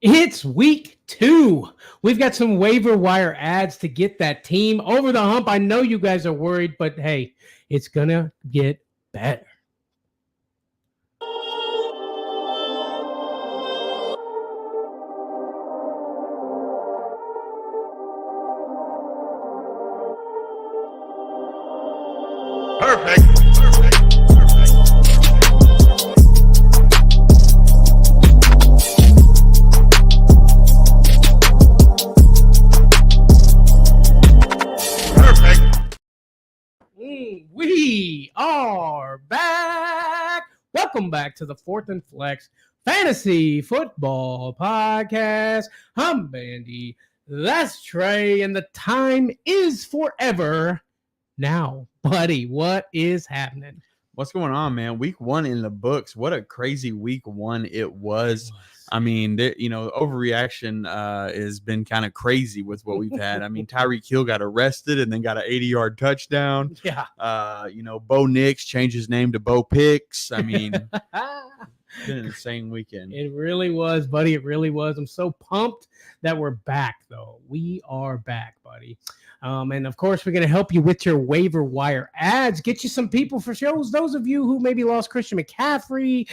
It's week 2. We've got some waiver wire ads to get that team over the hump. I know you guys are worried, but hey, it's going to get better. Perfect. We are back. Welcome back to the Fourth and Flex Fantasy Football Podcast. I'm Bandy. That's Trey, and the time is forever now. Buddy, what is happening? What's going on, man? Week 1 in the books. What a crazy week 1 it was. I mean, overreaction has been kind of crazy with what we've had. I mean, Tyreek Hill got arrested and then got an 80-yard touchdown. Yeah. Bo Nix changed his name to Bo Picks. I mean, it's been an insane weekend. It really was, buddy. It really was. I'm so pumped that we're back, though. We are back, buddy. And, of course, we're going to help you with your waiver wire ads, get you some people for shows. Those of you who maybe lost Christian McCaffrey,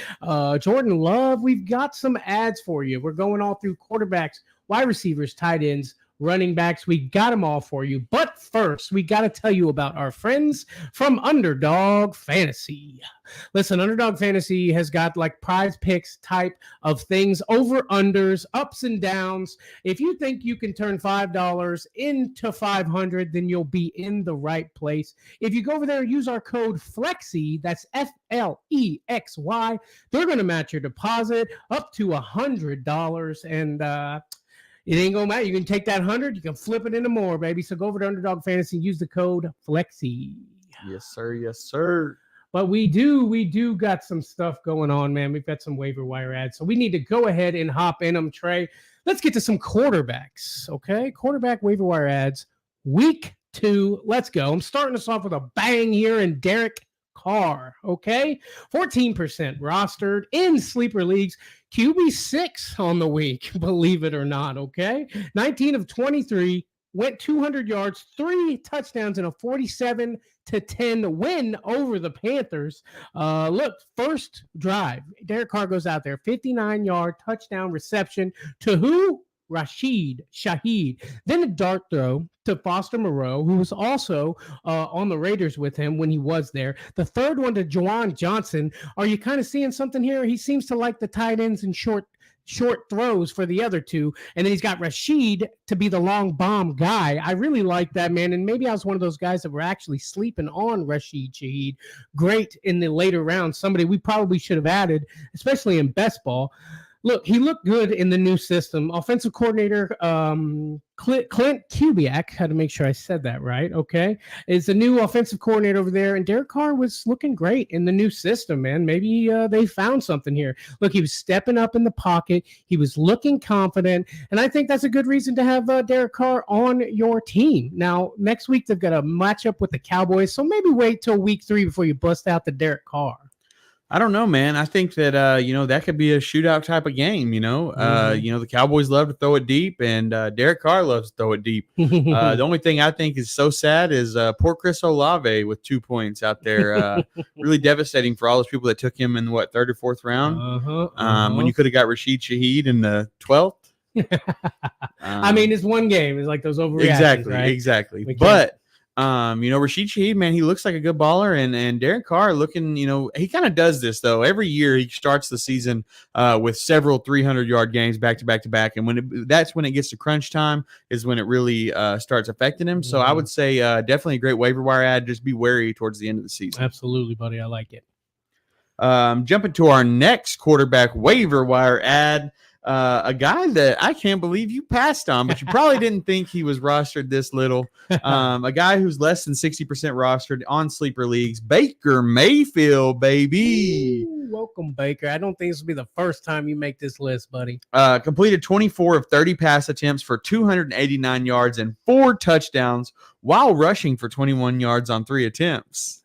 Jordan Love, we've got some ads for you. We're going all through quarterbacks, wide receivers, tight ends, running backs. We got them all for you. But first, we got to tell you about our friends from Underdog Fantasy. Listen, Underdog Fantasy has got like prize picks type of things, over unders, ups and downs. If you think you can turn $5 into $500, then you'll be in the right place. If you go over there and use our code FLEXY, that's FLEXY, they're going to match your deposit up to $100. And it ain't gonna matter. You can take that 100, you can flip it into more, baby. So go over to Underdog Fantasy and use the code FLEXY. Yes, sir. Yes, sir. But we do got some stuff going on, man. We've got some waiver wire ads. So we need to go ahead and hop in them, Trey. Let's get to some quarterbacks, okay? Quarterback waiver wire ads, week 2. Let's go. I'm starting us off with a bang here in Derek Carr, okay? 14% rostered in sleeper leagues. QB6 on the week, believe it or not, okay? 19 of 23, went 200 yards, 3 touchdowns, and a 47-10 win over the Panthers. Look, first drive, Derek Carr goes out there, 59-yard touchdown reception to who? Rashid Shaheed. Then a dart throw to Foster Moreau, who was also on the Raiders with him when he was there. The third one to Juwan Johnson. Are you kind of seeing something here? He seems to like the tight ends and short throws for the other two. And then he's got Rashid to be the long bomb guy. I really like that, man. And maybe I was one of those guys that were actually sleeping on Rashid Shaheed. Great in the later rounds. Somebody we probably should have added, especially in best ball. Look, he looked good in the new system. Offensive coordinator Clint Kubiak, had to make sure I said that right, okay, is the new offensive coordinator over there, and Derek Carr was looking great in the new system, man. Maybe they found something here. Look, he was stepping up in the pocket. He was looking confident, and I think that's a good reason to have Derek Carr on your team. Now, next week they've got a matchup with the Cowboys, so maybe wait till week 3 before you bust out the Derek Carr. I don't know, man. I think that, that could be a shootout type of game, the Cowboys love to throw it deep, and Derek Carr loves to throw it deep. The only thing I think is so sad is poor Chris Olave with 2 points out there. Really devastating for all those people that took him in, 3rd or 4th round, when you could have got Rashid Shaheed in the 12th. I mean, it's one game. It's like those overreactions, Exactly. But Rashid Shaheed, man, he looks like a good baller, and Derek Carr looking, he kind of does this though. Every year he starts the season with several 300-yard games back to back to back, and that's when it gets to crunch time is when it really starts affecting him. So I would say definitely a great waiver wire ad. Just be wary towards the end of the season. Absolutely, buddy. I like it. Jumping to our next quarterback waiver wire ad. A guy that I can't believe you passed on, but you probably didn't think he was rostered this little. A guy who's less than 60% rostered on sleeper leagues, Baker Mayfield, baby. Ooh, welcome, Baker. I don't think this will be the first time you make this list, buddy. Completed 24 of 30 pass attempts for 289 yards and 4 touchdowns while rushing for 21 yards on 3 attempts.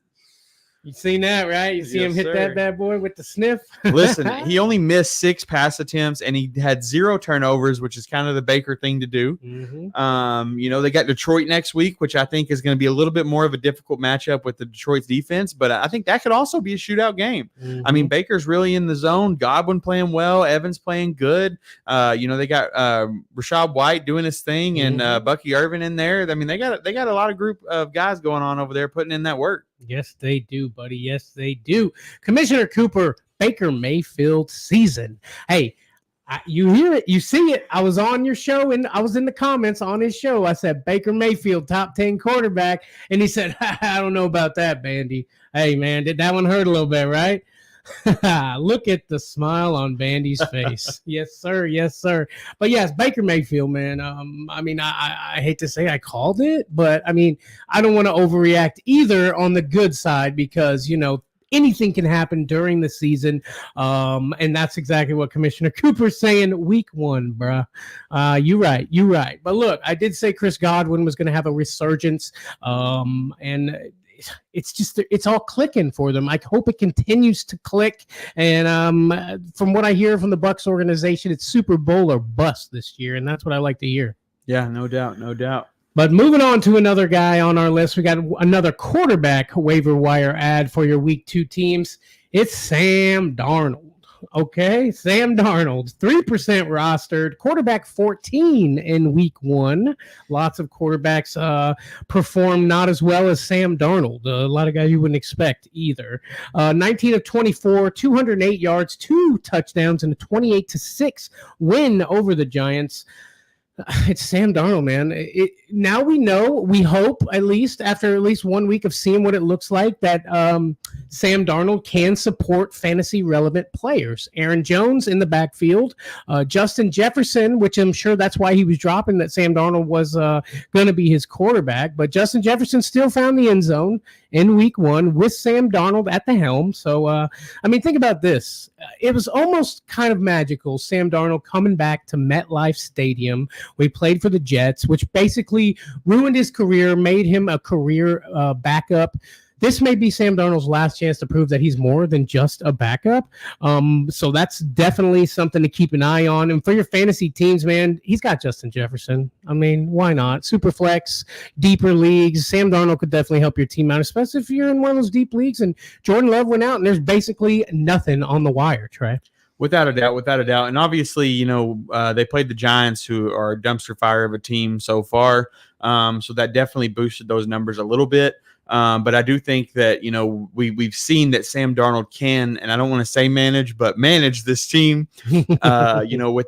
You seen that, right? You see Yes, him hit sir. that bad boy with the sniff? Listen, he only missed 6 pass attempts and he had 0 turnovers, which is kind of the Baker thing to do. Mm-hmm. They got Detroit next week, which I think is going to be a little bit more of a difficult matchup with the Detroit's defense, but I think that could also be a shootout game. Mm-hmm. I mean, Baker's really in the zone. Godwin playing well. Evans playing good. They got Rashad White doing his thing and Bucky Irvin in there. I mean, they got a lot of group of guys going on over there putting in that work. Yes, they do, buddy. Yes, they do. Commissioner Cooper, Baker Mayfield season. Hey, you hear it, you see it. I was on your show and I was in the comments on his show. I said Baker Mayfield, top 10 quarterback, and he said, "I don't know about that, Bandy." Hey, man, did that one hurt a little bit, right? Look at the smile on Bandy's face. Yes, sir. Yes, sir. But yes, Baker Mayfield, man. I hate to say I called it, but I mean, I don't want to overreact either on the good side because, anything can happen during the season. And that's exactly what Commissioner Cooper's saying week 1, bruh. You're right. But look, I did say Chris Godwin was going to have a resurgence. And it's all clicking for them. I hope it continues to click. And from what I hear from the Bucs organization, it's Super Bowl or bust this year. And that's what I like to hear. Yeah, no doubt. But moving on to another guy on our list, we got another quarterback waiver wire ad for your week 2 teams. It's Sam Darnold. Okay, Sam Darnold, 3% rostered, quarterback 14 in week 1. Lots of quarterbacks perform not as well as Sam Darnold. A lot of guys you wouldn't expect either. 19 of 24, 208 yards, 2 touchdowns, and a 28-6 win over the Giants. It's Sam Darnold, man. Now we know, we hope, at least after at least 1 week of seeing what it looks like, that Sam Darnold can support fantasy relevant players. Aaron Jones in the backfield, Justin Jefferson, which I'm sure that's why he was dropping, that Sam Darnold was going to be his quarterback. But Justin Jefferson still found the end zone in week 1 with Sam Darnold at the helm. So, think about this. It was almost kind of magical. Sam Darnold coming back to MetLife Stadium. We played for the Jets, which basically ruined his career, made him a career backup. This may be Sam Darnold's last chance to prove that he's more than just a backup. So that's definitely something to keep an eye on. And for your fantasy teams, man, he's got Justin Jefferson. I mean, why not? Super flex, deeper leagues. Sam Darnold could definitely help your team out, especially if you're in one of those deep leagues and Jordan Love went out and there's basically nothing on the wire, Trey. Without a doubt. And obviously, they played the Giants, who are a dumpster fire of a team so far. So that definitely boosted those numbers a little bit. But I do think that, we've seen that Sam Darnold can, and I don't want to say manage this team, with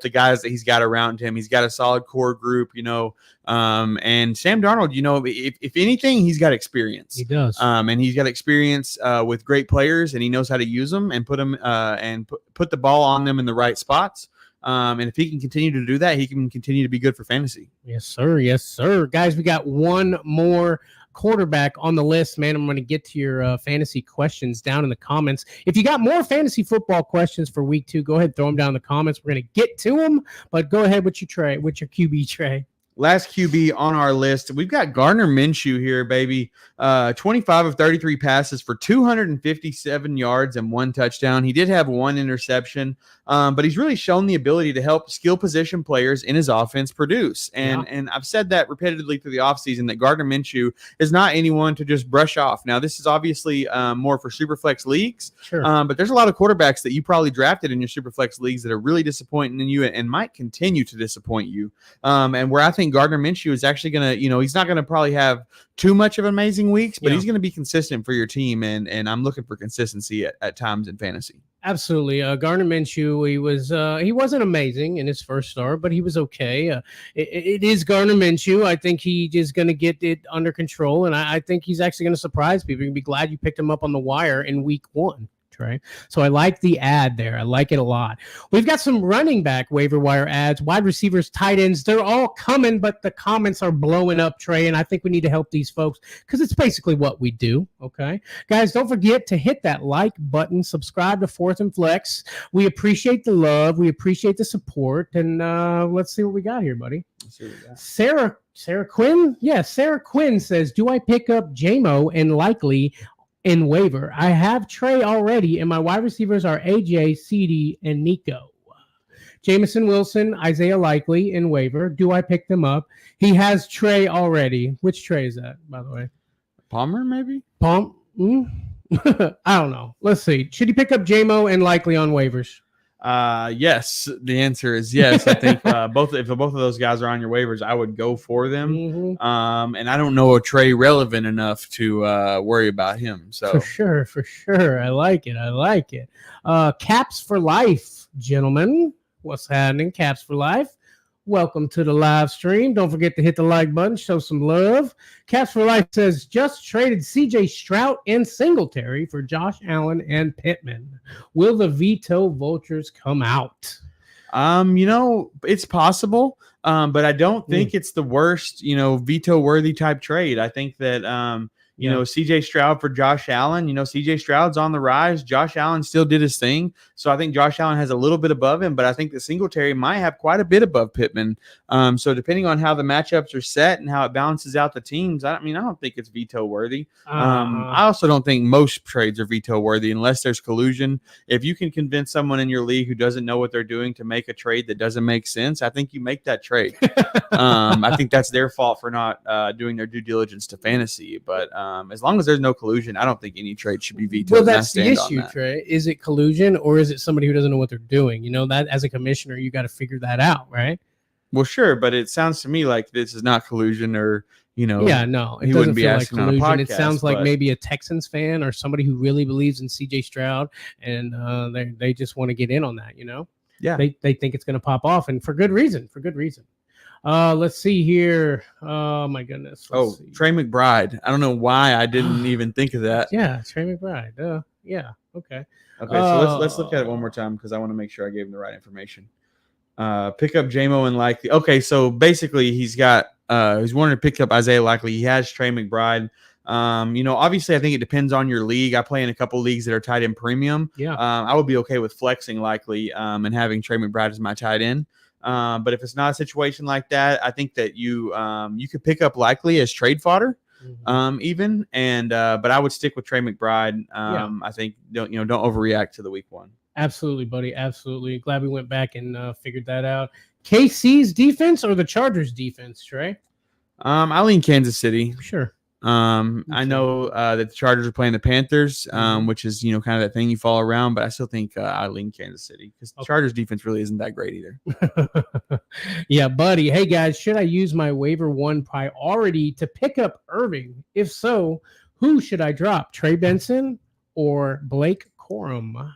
the guys that he's got around him. He's got a solid core group, and Sam Darnold, if anything, he's got experience. He does. And he's got experience with great players, and he knows how to use them and put them and put the ball on them in the right spots. And if he can continue to do that, he can continue to be good for fantasy. Yes, sir. Yes, sir. Guys, we got one more quarterback on the list, man. I'm going to get to your fantasy questions down in the comments. If you got more fantasy football questions for week 2, go ahead, throw them down in the comments. We're going to get to them, but go ahead with your QB Trey. Last QB on our list, we've got Gardner Minshew here, baby. 25 of 33 passes for 257 yards and 1 touchdown. He did have 1 interception, but he's really shown the ability to help skill position players in his offense produce. And I've said that repeatedly through the offseason, that Gardner Minshew is not anyone to just brush off. Now, this is obviously more for Superflex leagues, sure. But there's a lot of quarterbacks that you probably drafted in your Superflex leagues that are really disappointing in you and might continue to disappoint you. And where I think Gardner Minshew is actually going to, he's not going to probably have too much of amazing weeks, but he's going to be consistent for your team. And I'm looking for consistency at times in fantasy. Absolutely. Gardner Minshew, he wasn't amazing in his first start, but he was okay. It is Gardner Minshew. I think he is going to get it under control, and I think he's actually going to surprise people. You're going to be glad you picked him up on the wire in week 1. Trey. So I like the ad there. I like it a lot. We've got some running back waiver wire ads, wide receivers, tight ends. They're all coming, but the comments are blowing up, Trey, and I think we need to help these folks because it's basically what we do, okay? Guys, don't forget to hit that like button, subscribe to Fourth and Flex. We appreciate the love. We appreciate the support, and let's see what we got here, buddy. Sarah Quinn? Yeah, Sarah Quinn says, do I pick up JMO and likely in waiver. I have Trey already, and my wide receivers are AJ, CD, and Nico. Jamison Wilson, Isaiah Likely in waiver. Do I pick them up? He has Trey already. Which Trey is that, by the way? Palmer, maybe? Palm? I don't know. Let's see. Should he pick up JMO and Likely on waivers? Yes. The answer is yes. I think if both of those guys are on your waivers, I would go for them. Mm-hmm. And I don't know a Trey relevant enough to worry about him. So For sure. I like it. Caps for life, gentlemen. What's happening? Caps for life. Welcome to the live stream. Don't forget to hit the like button. Show some love. Caps for Life says, just traded CJ Stroud and Singletary for Josh Allen and Pittman. Will the veto vultures come out? It's possible, but I don't think it's the worst, veto-worthy type trade. I think that, CJ Stroud for Josh Allen, CJ Stroud's on the rise. Josh Allen still did his thing. So I think Josh Allen has a little bit above him, but I think that Singletary might have quite a bit above Pittman. So depending on how the matchups are set and how it balances out the teams, I don't think it's veto worthy. I also don't think most trades are veto worthy unless there's collusion. If you can convince someone in your league who doesn't know what they're doing to make a trade that doesn't make sense, I think you make that trade. I think that's their fault for not doing their due diligence to fantasy. But as long as there's no collusion, I don't think any trade should be vetoed. Well, that's the issue, Trey. Is it collusion or is it somebody who doesn't know what they're doing? That as a commissioner, you got to figure that out, right? Well, sure, but it sounds to me like this is not collusion, or Yeah, no, it doesn't feel like collusion. It sounds like maybe a Texans fan or somebody who really believes in CJ Stroud, and they just want to get in on that. Yeah, they think it's going to pop off, and for good reason. Let's see here. Oh my goodness. Trey McBride. I don't know why I didn't even think of that. Yeah, Trey McBride. Yeah. Okay. So let's look at it one more time because I want to make sure I gave him the right information. Pick up JMO and Likely. Okay, so basically he's wanting to pick up Isaiah Likely. He has Trey McBride. Obviously I think it depends on your league. I play in a couple leagues that are tight end premium. Yeah. I would be okay with flexing Likely and having Trey McBride as my tight end. But if it's not a situation like that, I think that you could pick up Likely as trade fodder, even. And but I would stick with Trey McBride. I think don't overreact to the week one. Absolutely, buddy. Absolutely. Glad we went back and figured that out. KC's defense or the Chargers defense, Trey? I lean Kansas City. Sure. I know that the Chargers are playing the Panthers, which is, kind of that thing you follow around, but I still think I lean Kansas City because the Chargers defense really isn't that great either. Yeah, buddy. Hey, guys, should I use my waiver one priority to pick up Irving? If so, who should I drop? Trey Benson or Blake Corum?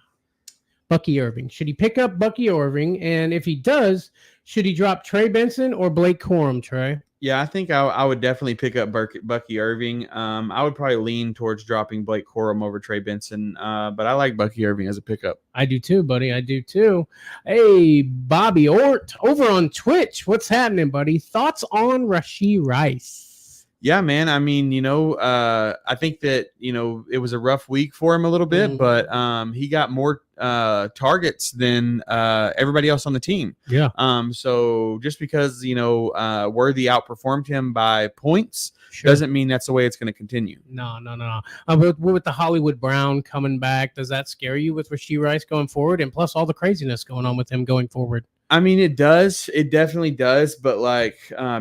Bucky Irving. Should he pick up Bucky Irving? And if he does, should he drop Trey Benson or Blake Corum, Trey? Yeah, I think I would definitely pick up Bucky Irving. I would probably lean towards dropping Blake Corum over Trey Benson, but I like Bucky Irving as a pickup. I do too, buddy. I do too. Hey, Bobby Ort over on Twitch. What's happening, buddy? Thoughts on Rashee Rice? Yeah, man. I mean, I think that, it was a rough week for him a little bit, but he got more targets than everybody else on the team. Yeah. So just because, Worthy outperformed him by points doesn't mean that's the way it's going to continue. No. With the Hollywood Brown coming back, does that scare you with Rashee Rice going forward? And plus all the craziness going on with him going forward. I mean, it does. It definitely does. But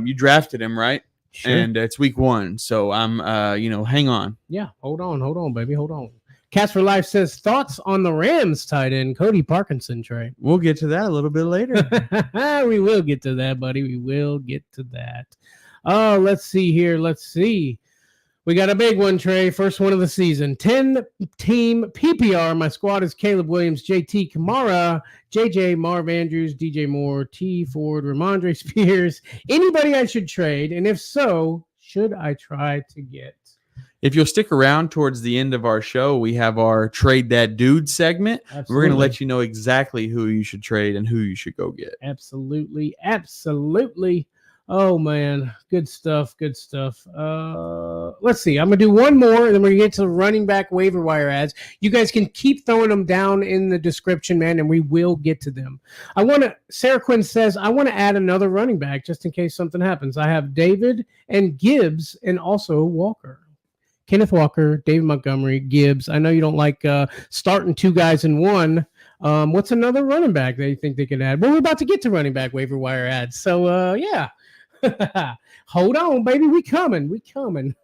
you drafted him, right? Sure. And it's week one. So I'm, hang on. Yeah. Hold on, baby. Hold on. Cast for Life says, thoughts on the Rams tight end, Cody Parkinson, Trey. We'll get to that a little bit later. We will get to that, buddy. We will get to that. Let's see here. We got a big one, Trey. First one of the season. 10-team PPR. My squad is Caleb Williams, JT Kamara, JJ, Marv Andrews, DJ Moore, T. Ford, Ramondre Spears. Anybody I should trade? And if so, should I try to get? If you'll stick around towards the end of our show, we have our Trade That Dude segment. Absolutely. We're going to let you know exactly who you should trade and who you should go get. Absolutely. Oh, man. Good stuff. Let's see. I'm going to do one more, and then we're going to get to the running back waiver wire ads. You guys can keep throwing them down in the description, man, and we will get to them. Sarah Quinn says, I want to add another running back just in case something happens. I have David and Gibbs and also Walker. Kenneth Walker, David Montgomery, Gibbs. I know you don't like starting two guys in one. What's another running back that you think they could add? Well, we're about to get to running back waiver wire ads. So, yeah. Hold on, baby. We coming.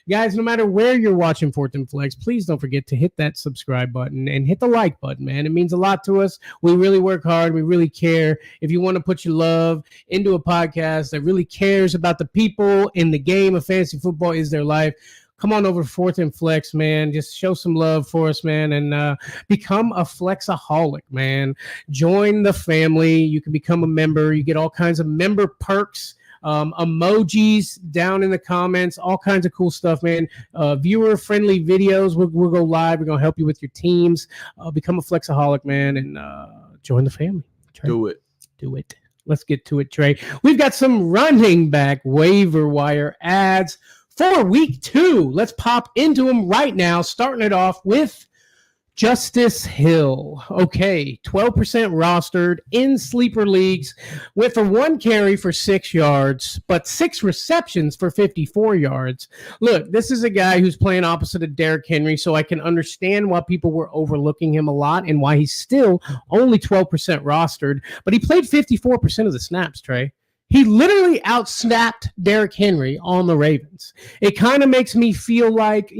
Guys, no matter where you're watching Fourth and Flex, please don't forget to hit that subscribe button and hit the like button, man. It means a lot to us. We really work hard. We really care. If you want to put your love into a podcast that really cares about the people in the game of fantasy football is their life, come on over to Fourth and Flex, man. Just show some love for us, man, and become a Flexaholic, man. Join the family. You can become a member. You get all kinds of member perks, emojis down in the comments, all kinds of cool stuff, man. Viewer-friendly videos. We'll go live. We're going to help you with your teams. Become a Flexaholic, man, and join the family. Trey. Do it. Let's get to it, Trey. We've got some running back waiver wire ads for week 2. Let's pop into them right now, starting it off with Justice Hill. Okay, 12% rostered in sleeper leagues. Went for 1 carry for 6 yards, but 6 receptions for 54 yards. Look, this is a guy who's playing opposite of Derrick Henry, so I can understand why people were overlooking him a lot and why he's still only 12% rostered. But he played 54% of the snaps, Trey. He literally outsnapped Derrick Henry on the Ravens. It kind of makes me feel like,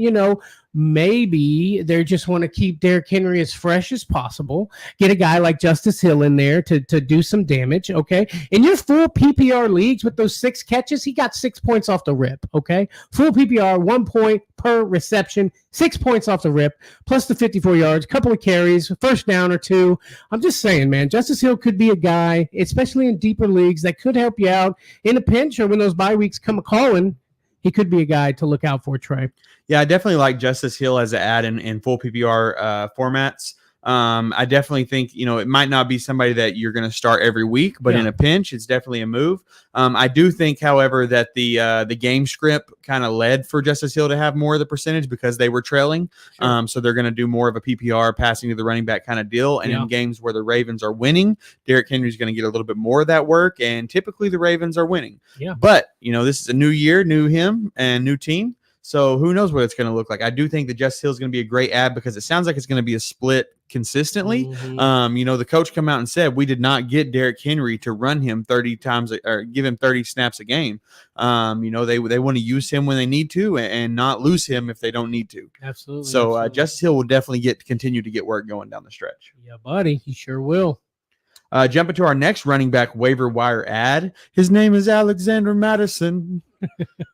maybe they just want to keep Derrick Henry as fresh as possible. Get a guy like Justice Hill in there to do some damage, okay? In your full PPR leagues with those 6 catches, he got 6 points off the rip, okay? Full PPR, 1 point per reception, 6 points off the rip, plus the 54 yards, couple of carries, first down or 2. I'm just saying, man, Justice Hill could be a guy, especially in deeper leagues, that could help you out in a pinch or when those bye weeks come a-calling. He could be a guy to look out for, Trey. Yeah, I definitely like Justice Hill as an ad in full PPR formats. I definitely think, it might not be somebody that you're going to start every week, but in a pinch, it's definitely a move. I do think, however, that the game script kind of led for Justice Hill to have more of the percentage because they were trailing. Sure. So they're going to do more of a PPR passing to the running back kind of deal. And in games where the Ravens are winning, Derrick Henry's going to get a little bit more of that work. And typically the Ravens are winning. Yeah. But, this is a new year, new him, and new team. So who knows what it's going to look like. I do think that Justice Hill is going to be a great ad because it sounds like it's going to be a split consistently. Mm-hmm. The coach come out and said we did not get Derrick Henry to run him 30 times or give him 30 snaps a game. They want to use him when they need to and not lose him if they don't need to. Absolutely. So Justice Hill will definitely continue to get work going down the stretch. Yeah, buddy. He sure will. Jumping to our next running back waiver wire ad. His name is Alexander Madison.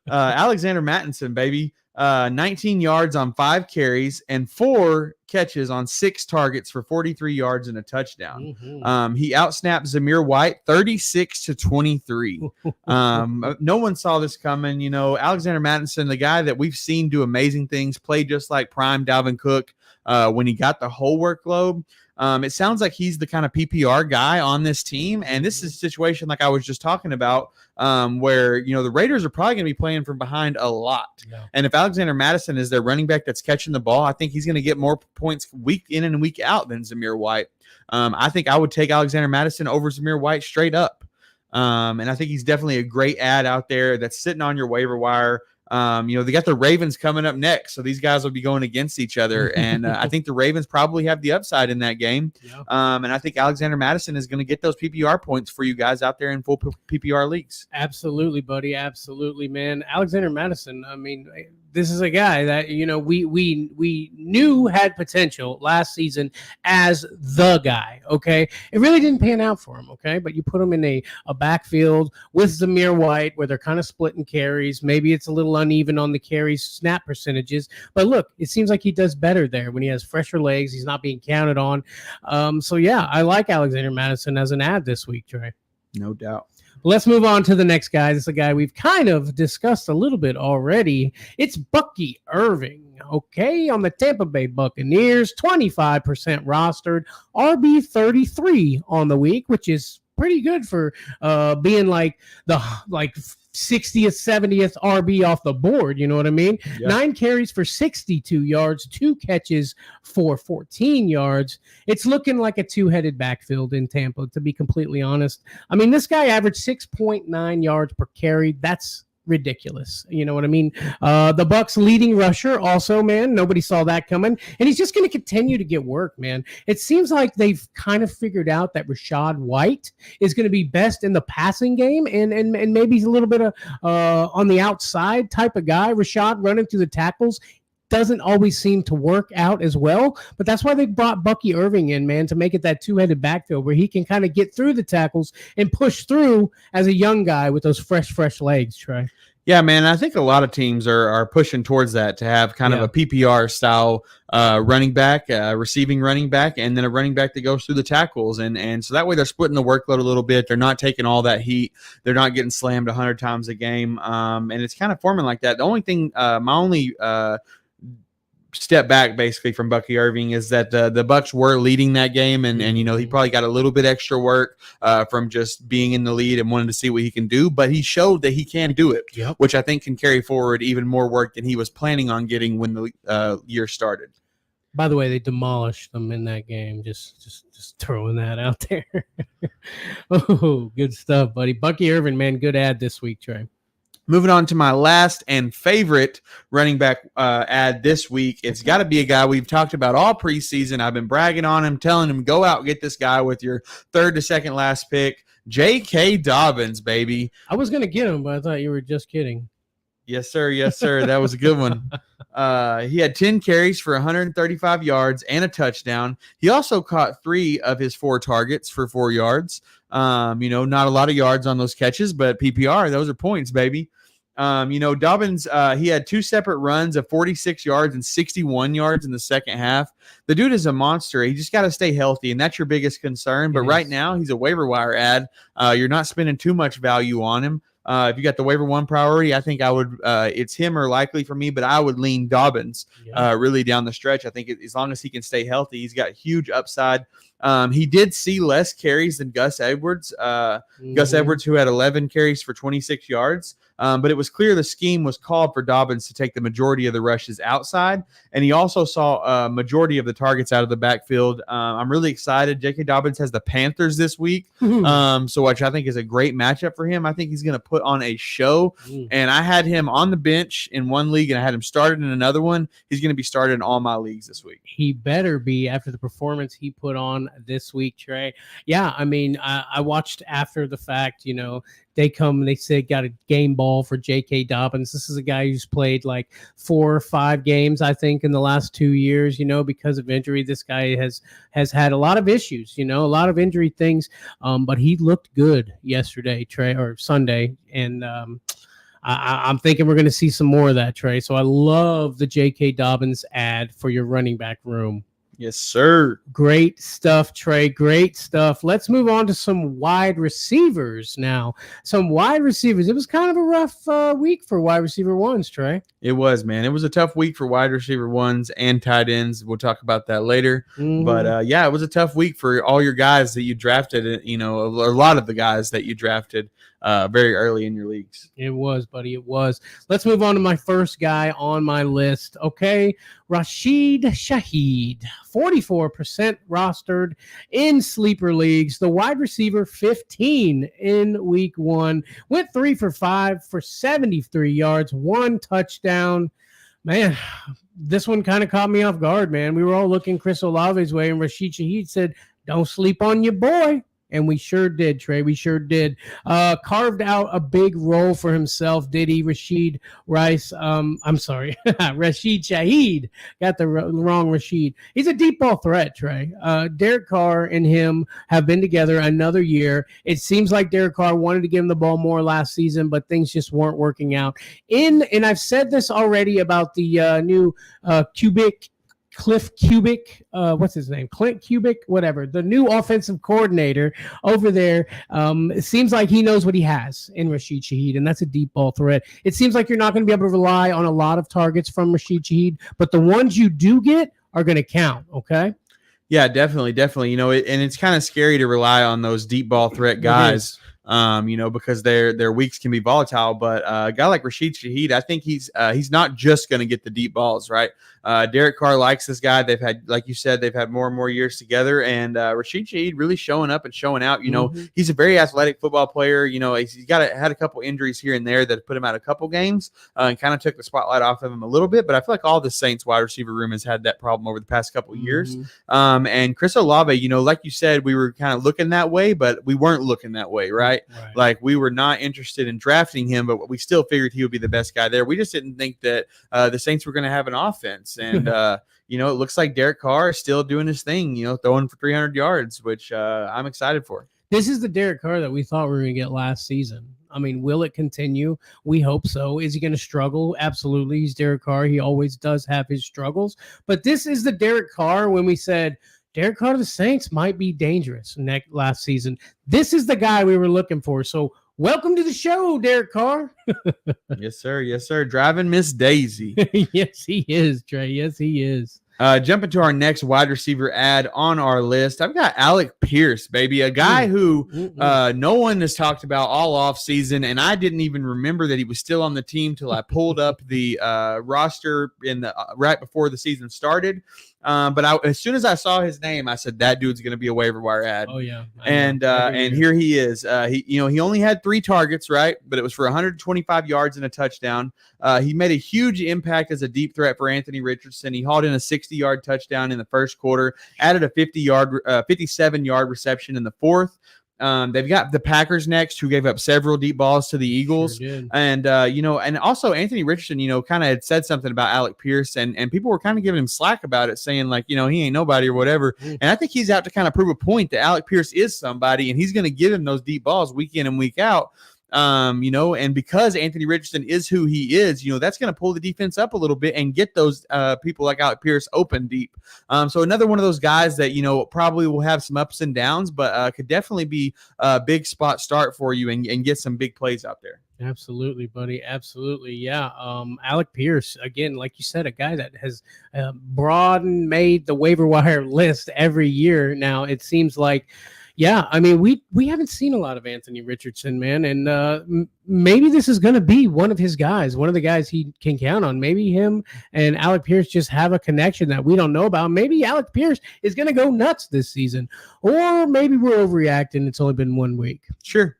Alexander Mattison, baby. 19 yards on 5 carries and 4 catches on 6 targets for 43 yards and a touchdown. Mm-hmm. He outsnapped Zamir White 36-23. No one saw this coming. Alexander Mattison, the guy that we've seen do amazing things, played just like prime Dalvin Cook when he got the whole workload. It sounds like he's the kind of PPR guy on this team. And this is a situation like I was just talking about where, the Raiders are probably going to be playing from behind a lot. Yeah. And if Alexander Madison is their running back that's catching the ball, I think he's going to get more points week in and week out than Zamir White. I think I would take Alexander Madison over Zamir White straight up. And I think he's definitely a great ad out there that's sitting on your waiver wire. They got the Ravens coming up next, so these guys will be going against each other, and I think the Ravens probably have the upside in that game. Yeah. And I think Alexander Madison is going to get those PPR points for you guys out there in full PPR leagues. Absolutely, buddy. Absolutely, man. Alexander Madison, I mean, this is a guy that, we knew had potential last season as the guy, okay? It really didn't pan out for him, okay? But you put him in a backfield with Zamir White where they're kind of splitting carries. Maybe it's a little uneven on the carries snap percentages. But look, it seems like he does better there when he has fresher legs. He's not being counted on. So, yeah, I like Alexander Madison as an ad this week, Trey. No doubt. Let's move on to the next guy. This is a guy we've kind of discussed a little bit already. It's Bucky Irving, okay, on the Tampa Bay Buccaneers, 25% rostered, RB 33 on the week, which is pretty good for being like the 60th, 70th RB off the board. You know what I mean? Yeah. 9 carries for 62 yards, 2 catches for 14 yards. It's looking like a 2-headed backfield in Tampa, to be completely honest. I mean, this guy averaged 6.9 yards per carry. That's ridiculous. You know what I mean? The Bucks leading rusher also, man, nobody saw that coming. And he's just going to continue to get work, man. It seems like they've kind of figured out that Rashad White is going to be best in the passing game and maybe he's a little bit of on the outside type of guy. Rashad running through the tackles doesn't always seem to work out as well, but that's why they brought Bucky Irving in, man, to make it that two-headed backfield where he can kind of get through the tackles and push through as a young guy with those fresh legs, Trey. Yeah, man, I think a lot of teams are pushing towards that to have kind of a PPR style running back, receiving running back, and then a running back that goes through the tackles. And so that way they're splitting the workload a little bit. They're not taking all that heat. They're not getting slammed 100 times a game. And it's kind of forming like that. The only thing, my only step back basically from Bucky Irving is that the Bucks were leading that game and you know he probably got a little bit extra work from just being in the lead and wanting to see what he can do, but he showed that he can do it, which I think can carry forward even more work than he was planning on getting when the year started. By the way, they demolished them in that game. Just throwing that out there. Oh, good stuff, buddy. Bucky Irving, man, good ad this week, Trey. Moving on to my last and favorite running back ad this week. It's got to be a guy we've talked about all preseason. I've been bragging on him, telling him, go out and get this guy with your third to second last pick. J.K. Dobbins, baby. I was going to get him, but I thought you were just kidding. Yes, sir. Yes, sir. That was a good one. He had 10 carries for 135 yards and a touchdown. He also caught 3 of his 4 targets for 4 yards. You know, not a lot of yards on those catches, but PPR, those are points, baby. You know, Dobbins, he had 2 separate runs of 46 yards and 61 yards in the second half. The dude is a monster. He just got to stay healthy, and that's your biggest concern. But right now, he's a waiver wire ad. You're not spending too much value on him. If you got the waiver one priority, I think I would. It's him or likely for me, but I would lean Dobbins really down the stretch. I think as long as he can stay healthy, he's got huge upside. He did see less carries than Gus Edwards. Gus Edwards, who had 11 carries for 26 yards. But it was clear the scheme was called for Dobbins to take the majority of the rushes outside, and he also saw a majority of the targets out of the backfield. I'm really excited. J.K. Dobbins has the Panthers this week, so which I think is a great matchup for him. I think he's going to put on a show, and I had him on the bench in one league, and I had him started in another one. He's going to be started in all my leagues this week. He better be after the performance he put on this week, Trey. Yeah, I mean, I watched after the fact, you know, they come and they say got a game ball for J.K. Dobbins. This is a guy who's played like 4 or 5 games, I think, in the last 2 years, you know, because of injury. This guy has had a lot of issues, you know, a lot of injury things. But he looked good yesterday, Trey, or Sunday. And I'm thinking we're going to see some more of that, Trey. So I love the J.K. Dobbins ad for your running back room. Yes, sir. Great stuff, Trey. Great stuff. Let's move on to some wide receivers now. Some wide receivers. It was kind of a rough week for wide receiver ones, Trey. It was, man. It was a tough week for wide receiver ones and tight ends. We'll talk about that later. But, yeah, it was a tough week for all your guys that you drafted, you know, a lot of the guys that you drafted very early in your leagues. It was, buddy. It was. Let's move on to my first guy on my list. Okay. Rashid Shaheed, 44% rostered in sleeper leagues. The wide receiver, 15 in week 1. Went 3 for 5 for 73 yards, 1 touchdown. Man, this one kind of caught me off guard, man. We were all looking Chris Olave's way, and Rashid Shaheed said, don't sleep on your boy. And we sure did, Trey. We sure did. Carved out a big role for himself, did he? Rashid Shaheed. Got the wrong Rashid. He's a deep ball threat, Trey. Derek Carr and him have been together another year. It seems like Derek Carr wanted to give him the ball more last season, but things just weren't working out. And I've said this already about the new Cliff Cubic, what's his name? Clint Cubic, whatever. The new offensive coordinator over there. It seems like he knows what he has in Rashid Shaheed, and that's a deep ball threat. It seems like you're not going to be able to rely on a lot of targets from Rashid Shaheed, but the ones you do get are going to count, okay? Yeah, definitely. You know, and it's kind of scary to rely on those deep ball threat guys. You know, because their weeks can be volatile. But a guy like Rashid Shaheed, I think he's not just going to get the deep balls, right? Derek Carr likes this guy. They've had, like you said, they've had more and more years together. And Rashid Shaheed really showing up and showing out. You know, he's a very athletic football player. You know, he's had a couple injuries here and there that put him out a couple games and kind of took the spotlight off of him a little bit. But I feel like all the Saints wide receiver room has had that problem over the past couple years. And Chris Olave, you know, like you said, we were kind of looking that way, but we weren't looking that way, right? Like we were not interested in drafting him, but we still figured he would be the best guy there. We just didn't think that the Saints were going to have an offense. And, you know, it looks like Derek Carr is still doing his thing, you know, throwing for 300 yards, which I'm excited for. This is the Derek Carr that we thought we were going to get last season. I mean, will it continue? We hope so. Is he going to struggle? Absolutely. He's Derek Carr. He always does have his struggles. But this is the Derek Carr when we said Derek Carr to the Saints might be dangerous last season. This is the guy we were looking for. So welcome to the show, Derek Carr. Yes, sir. Yes, sir. Driving Miss Daisy. Yes, he is, Trey. Yes, he is. Jumping to our next wide receiver ad on our list, I've got Alec Pierce, baby, a guy who no one has talked about all off season, and I didn't even remember that he was still on the team till I pulled up the roster in the right before the season started. But as soon as I saw his name, I said that dude's going to be a waiver wire ad. Oh yeah, and here he is. He only had 3 targets, right? But it was for 125 yards and a touchdown. He made a huge impact as a deep threat for Anthony Richardson. He hauled in a 60-yard touchdown in the first quarter, added a 57-yard reception in the fourth. They've got the Packers next, who gave up several deep balls to the Eagles. Sure and and also Anthony Richardson, kind of had said something about Alec Pierce, and people were kind of giving him slack about it, saying like, he ain't nobody or whatever. And I think he's out to kind of prove a point that Alec Pierce is somebody, and he's going to give him those deep balls week in and week out. And because Anthony Richardson is who he is, that's going to pull the defense up a little bit and get those people like Alec Pierce open deep. So another one of those guys that, probably will have some ups and downs, but could definitely be a big spot start for you and get some big plays out there. Absolutely, buddy. Absolutely. Yeah. Alec Pierce, again, like you said, a guy that has made the waiver wire list every year. Now it seems like, yeah, I mean, we haven't seen a lot of Anthony Richardson, man, and maybe this is going to be one of his guys, one of the guys he can count on. Maybe him and Alec Pierce just have a connection that we don't know about. Maybe Alec Pierce is going to go nuts this season, or maybe we're overreacting. It's only been 1 week. Sure.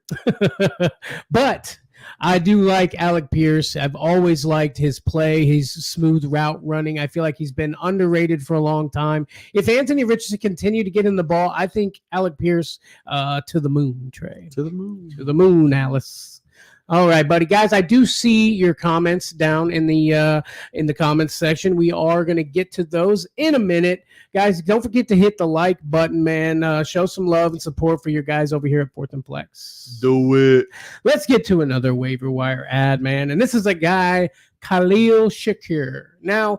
But I do like Alec Pierce. I've always liked his play, his smooth route running. I feel like he's been underrated for a long time. If Anthony Richardson continue to get in the ball, I think Alec Pierce to the moon, Trey. To the moon. To the moon, Alice. All right, buddy. Guys, I do see your comments down in the comments section. We are going to get to those in a minute. Guys, don't forget to hit the like button, man. Show some love and support for your guys over here at Fourth and Flex. Do it. Let's get to another waiver wire ad, man. And this is a guy, Khalil Shakir. Now,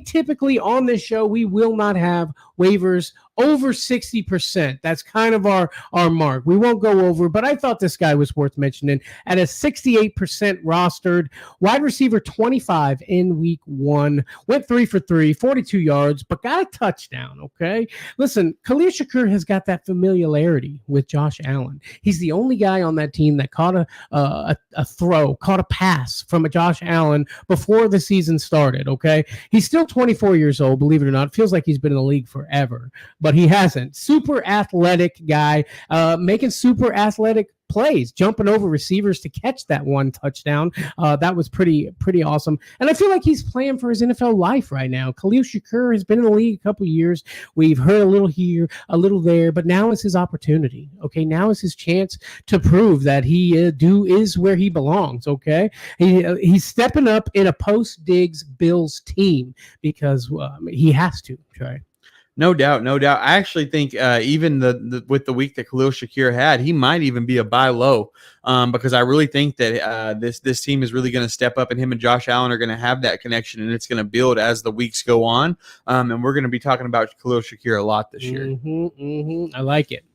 typically on this show, we will not have waivers over 60%. That's kind of our mark. We won't go over, but I thought this guy was worth mentioning. At a 68% rostered, wide receiver 25 in week 1, went 3 for 3, 42 yards, but got a touchdown, okay? Listen, Khalil Shakir has got that familiarity with Josh Allen. He's the only guy on that team that caught a pass from a Josh Allen before the season started, okay? He's still 24 years old, believe it or not. It feels like he's been in the league forever, but he hasn't. Super athletic guy, making super athletic plays, jumping over receivers to catch that one touchdown. That was pretty awesome. And I feel like he's playing for his NFL life right now. Khalil Shakir has been in the league a couple of years. We've heard a little here, a little there, but now is his opportunity. Okay, now is his chance to prove that he is where he belongs. Okay, he's stepping up in a post-Diggs Bills team because he has to. Try. No doubt. I actually think even with the week that Khalil Shakir had, he might even be a buy low because I really think that this team is really going to step up, and him and Josh Allen are going to have that connection, and it's going to build as the weeks go on. And we're going to be talking about Khalil Shakir a lot this year. I like it.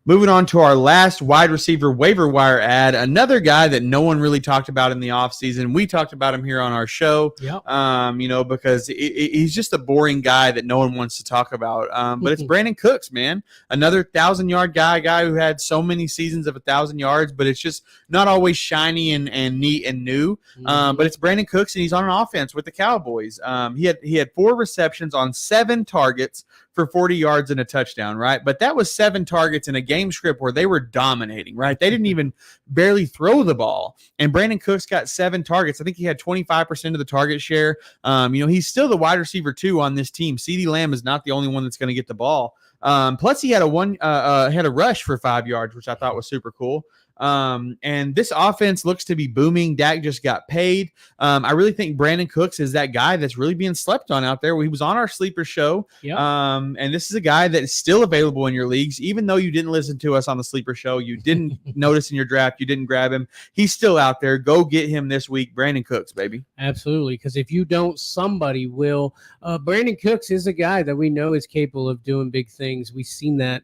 Moving on to our last wide receiver waiver wire ad, another guy that no one really talked about in the offseason. We talked about him here on our show, because he's just a boring guy that no one wants to talk about. But it's Brandon Cooks, man. Another 1,000-yard guy who had so many seasons of 1,000 yards, but it's just not always shiny and neat and new. But it's Brandon Cooks, and he's on an offense with the Cowboys. He had 4 receptions on 7 targets for 40 yards and a touchdown, right? But that was 7 targets in a game script where they were dominating, right? They didn't even barely throw the ball. And Brandon Cooks got 7 targets. I think he had 25% of the target share. He's still the wide receiver 2 on this team. CeeDee Lamb is not the only one that's going to get the ball. Plus he had a rush for 5 yards, which I thought was super cool. And this offense looks to be booming. Dak just got paid. I really think Brandon Cooks is that guy that's really being slept on out there. He was on our sleeper show. Yep. And this is a guy that is still available in your leagues. Even though you didn't listen to us on the sleeper show, you didn't notice in your draft, you didn't grab him. He's still out there. Go get him this week. Brandon Cooks, baby. Absolutely. Because if you don't, somebody will. Brandon Cooks is a guy that we know is capable of doing big things. We've seen that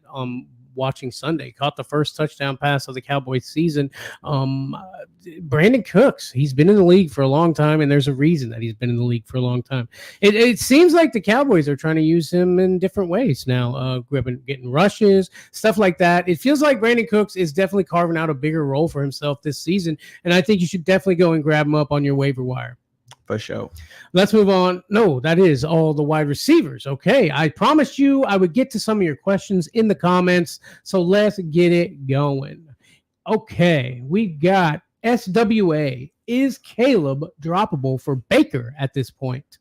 watching Sunday. Caught the first touchdown pass of the Cowboys season. Brandon Cooks, he's been in the league for a long time, and there's a reason that he's been in the league for a long time. It seems like the Cowboys are trying to use him in different ways now, getting rushes, stuff like that. It feels like Brandon Cooks is definitely carving out a bigger role for himself this season, and I think you should definitely go and grab him up on your waiver wire. For sure. Let's move on. No, that is all the wide receivers. Okay. I promised you I would get to some of your questions in the comments. So let's get it going. Okay. We got SWA. Is Caleb droppable for Baker at this point?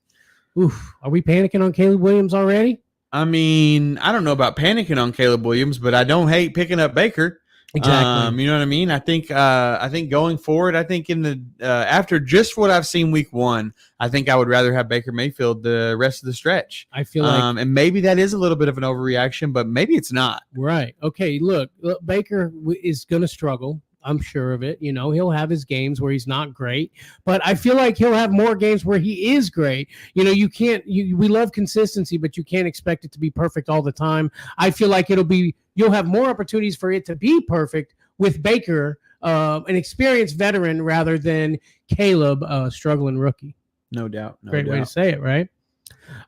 Oof. Are we panicking on Caleb Williams already? I mean, I don't know about panicking on Caleb Williams, but I don't hate picking up Baker. Exactly. You know what I mean? I think going forward, I think in the after just what I've seen week 1, I think I would rather have Baker Mayfield the rest of the stretch. I feel like, and maybe that is a little bit of an overreaction, but maybe it's not. Right. Okay. Look, Baker is going to struggle. I'm sure of it. He'll have his games where he's not great, but I feel like he'll have more games where he is great. We love consistency, but you can't expect it to be perfect all the time. I feel like you'll have more opportunities for it to be perfect with Baker, an experienced veteran, rather than Caleb, struggling rookie. No doubt. Great way to say it, right?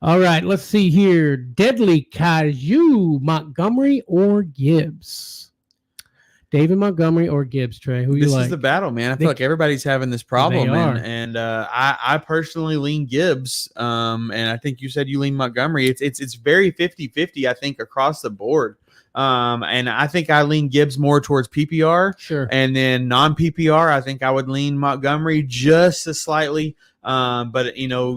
All right, let's see here. Deadly Caillou, Montgomery or Gibbs? David Montgomery or Gibbs, Trey? Who you like? This is the battle, man. I feel like everybody's having this problem, and I personally lean Gibbs, and I think you said you lean Montgomery. It's very 50-50, I think, across the board. And I think I lean Gibbs more towards PPR. Sure. And then non-PPR, I think I would lean Montgomery just as slightly. But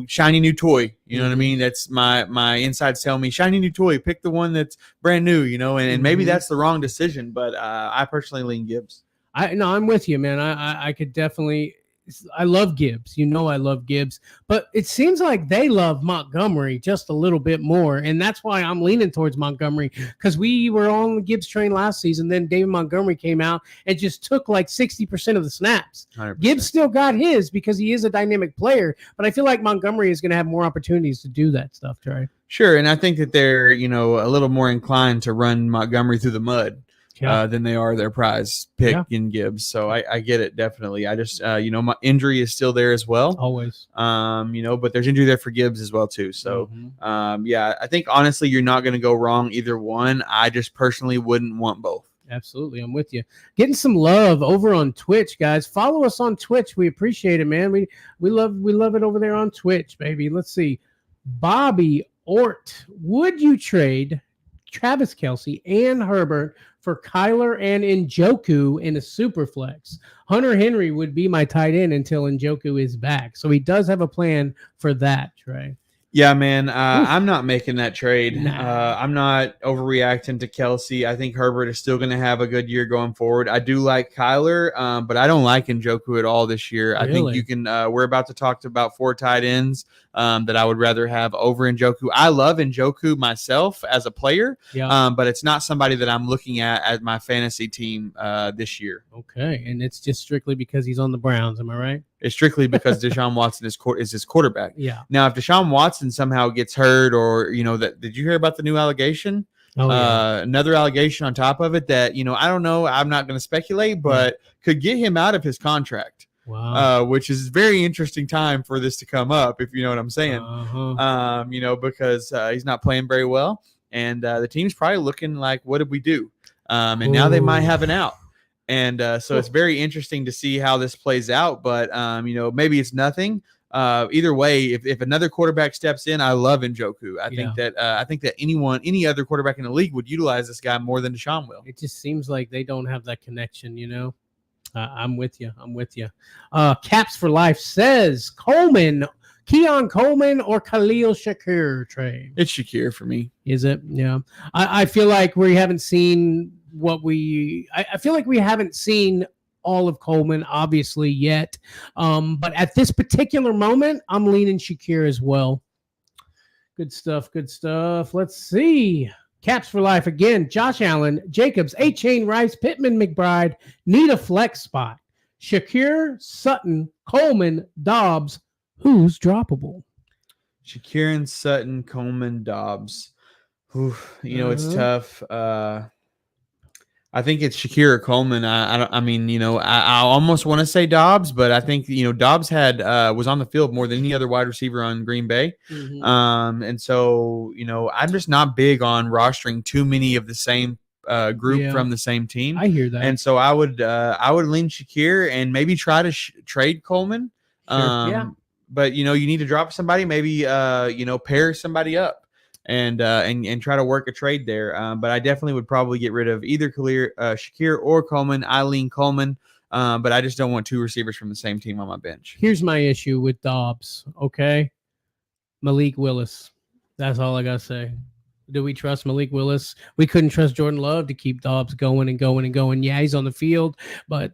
shiny new toy, you know what I mean? That's my insides tell me shiny new toy, pick the one that's brand new, and maybe that's the wrong decision, but I personally lean Gibbs. I'm with you, man. I could definitely, I love Gibbs. I love Gibbs, but it seems like they love Montgomery just a little bit more. And that's why I'm leaning towards Montgomery, because we were on the Gibbs train last season. Then David Montgomery came out and just took like 60% of the snaps. 100%. Gibbs still got his because he is a dynamic player, but I feel like Montgomery is going to have more opportunities to do that stuff, Trey. Sure. And I think that they're, a little more inclined to run Montgomery through the mud. Than they are their prize pick in Gibbs. So I get it, definitely. I just, my injury is still there as well. Always. But there's injury there for Gibbs as well, too. So, I think, honestly, you're not going to go wrong either one. I just personally wouldn't want both. Absolutely. I'm with you. Getting some love over on Twitch, guys. Follow us on Twitch. We appreciate it, man. We love it over there on Twitch, baby. Let's see. Bobby Ort, would you trade Travis Kelce and Herbert for Kyler and Njoku in a super flex? Hunter Henry would be my tight end until Njoku is back. So he does have a plan for that, Trey. Yeah, man. I'm not making that trade. Nah. I'm not overreacting to Kelce. I think Herbert is still going to have a good year going forward. I do like Kyler, but I don't like Njoku at all this year. Really? I think you can we're about to talk about 4 tight ends that I would rather have over Njoku. I love Njoku myself as a player, but it's not somebody that I'm looking at as my fantasy team this year. Okay, and it's just strictly because he's on the Browns. Am I right? It's strictly because Deshaun Watson is his quarterback. Yeah. Now, if Deshaun Watson somehow gets hurt, or did you hear about the new allegation Oh, yeah. Another allegation on top of it that, I don't know. I'm not going to speculate, but could get him out of his contract. Wow. Which is very interesting time for this to come up, if you know what I'm saying. Uh-huh. Because he's not playing very well, and the team's probably looking like, what did we do? And now they might have an out. And so it's very interesting to see how this plays out. But, maybe it's nothing. Either way, if another quarterback steps in, I love Njoku. I think that any other quarterback in the league would utilize this guy more than Deshaun will. It just seems like they don't have that connection, I'm with you. Caps for Life says Keon Coleman or Khalil Shakir trade. It's Shakir for me. Is it? Yeah. I feel like we haven't seen I feel like we haven't seen all of Coleman, obviously, yet. But at this particular moment, I'm leaning Shakir as well. Good stuff. Let's see. Caps for Life again. Josh Allen, Jacobs, A-Chain, Rice, Pittman, McBride need a flex spot. Shakir, Sutton, Coleman, Dobbs. Who's droppable? Shakir and Sutton, Coleman, Dobbs. It's tough. I think it's Shakir or Coleman. I almost want to say Dobbs, but I think, Dobbs was on the field more than any other wide receiver on Green Bay. Mm-hmm. And so, I'm just not big on rostering too many of the same group from the same team. I hear that. And so I would lean Shakir and maybe try to trade Coleman. Sure. But, you need to drop somebody, maybe, pair somebody up. And try to work a trade there. But I definitely would probably get rid of either Shakir or Coleman. I lean Coleman, but I just don't want two receivers from the same team on my bench. Here's my issue with Dobbs, okay? Malik Willis. That's all I got to say. Do we trust Malik Willis? We couldn't trust Jordan Love to keep Dobbs going and going and going. Yeah, he's on the field, but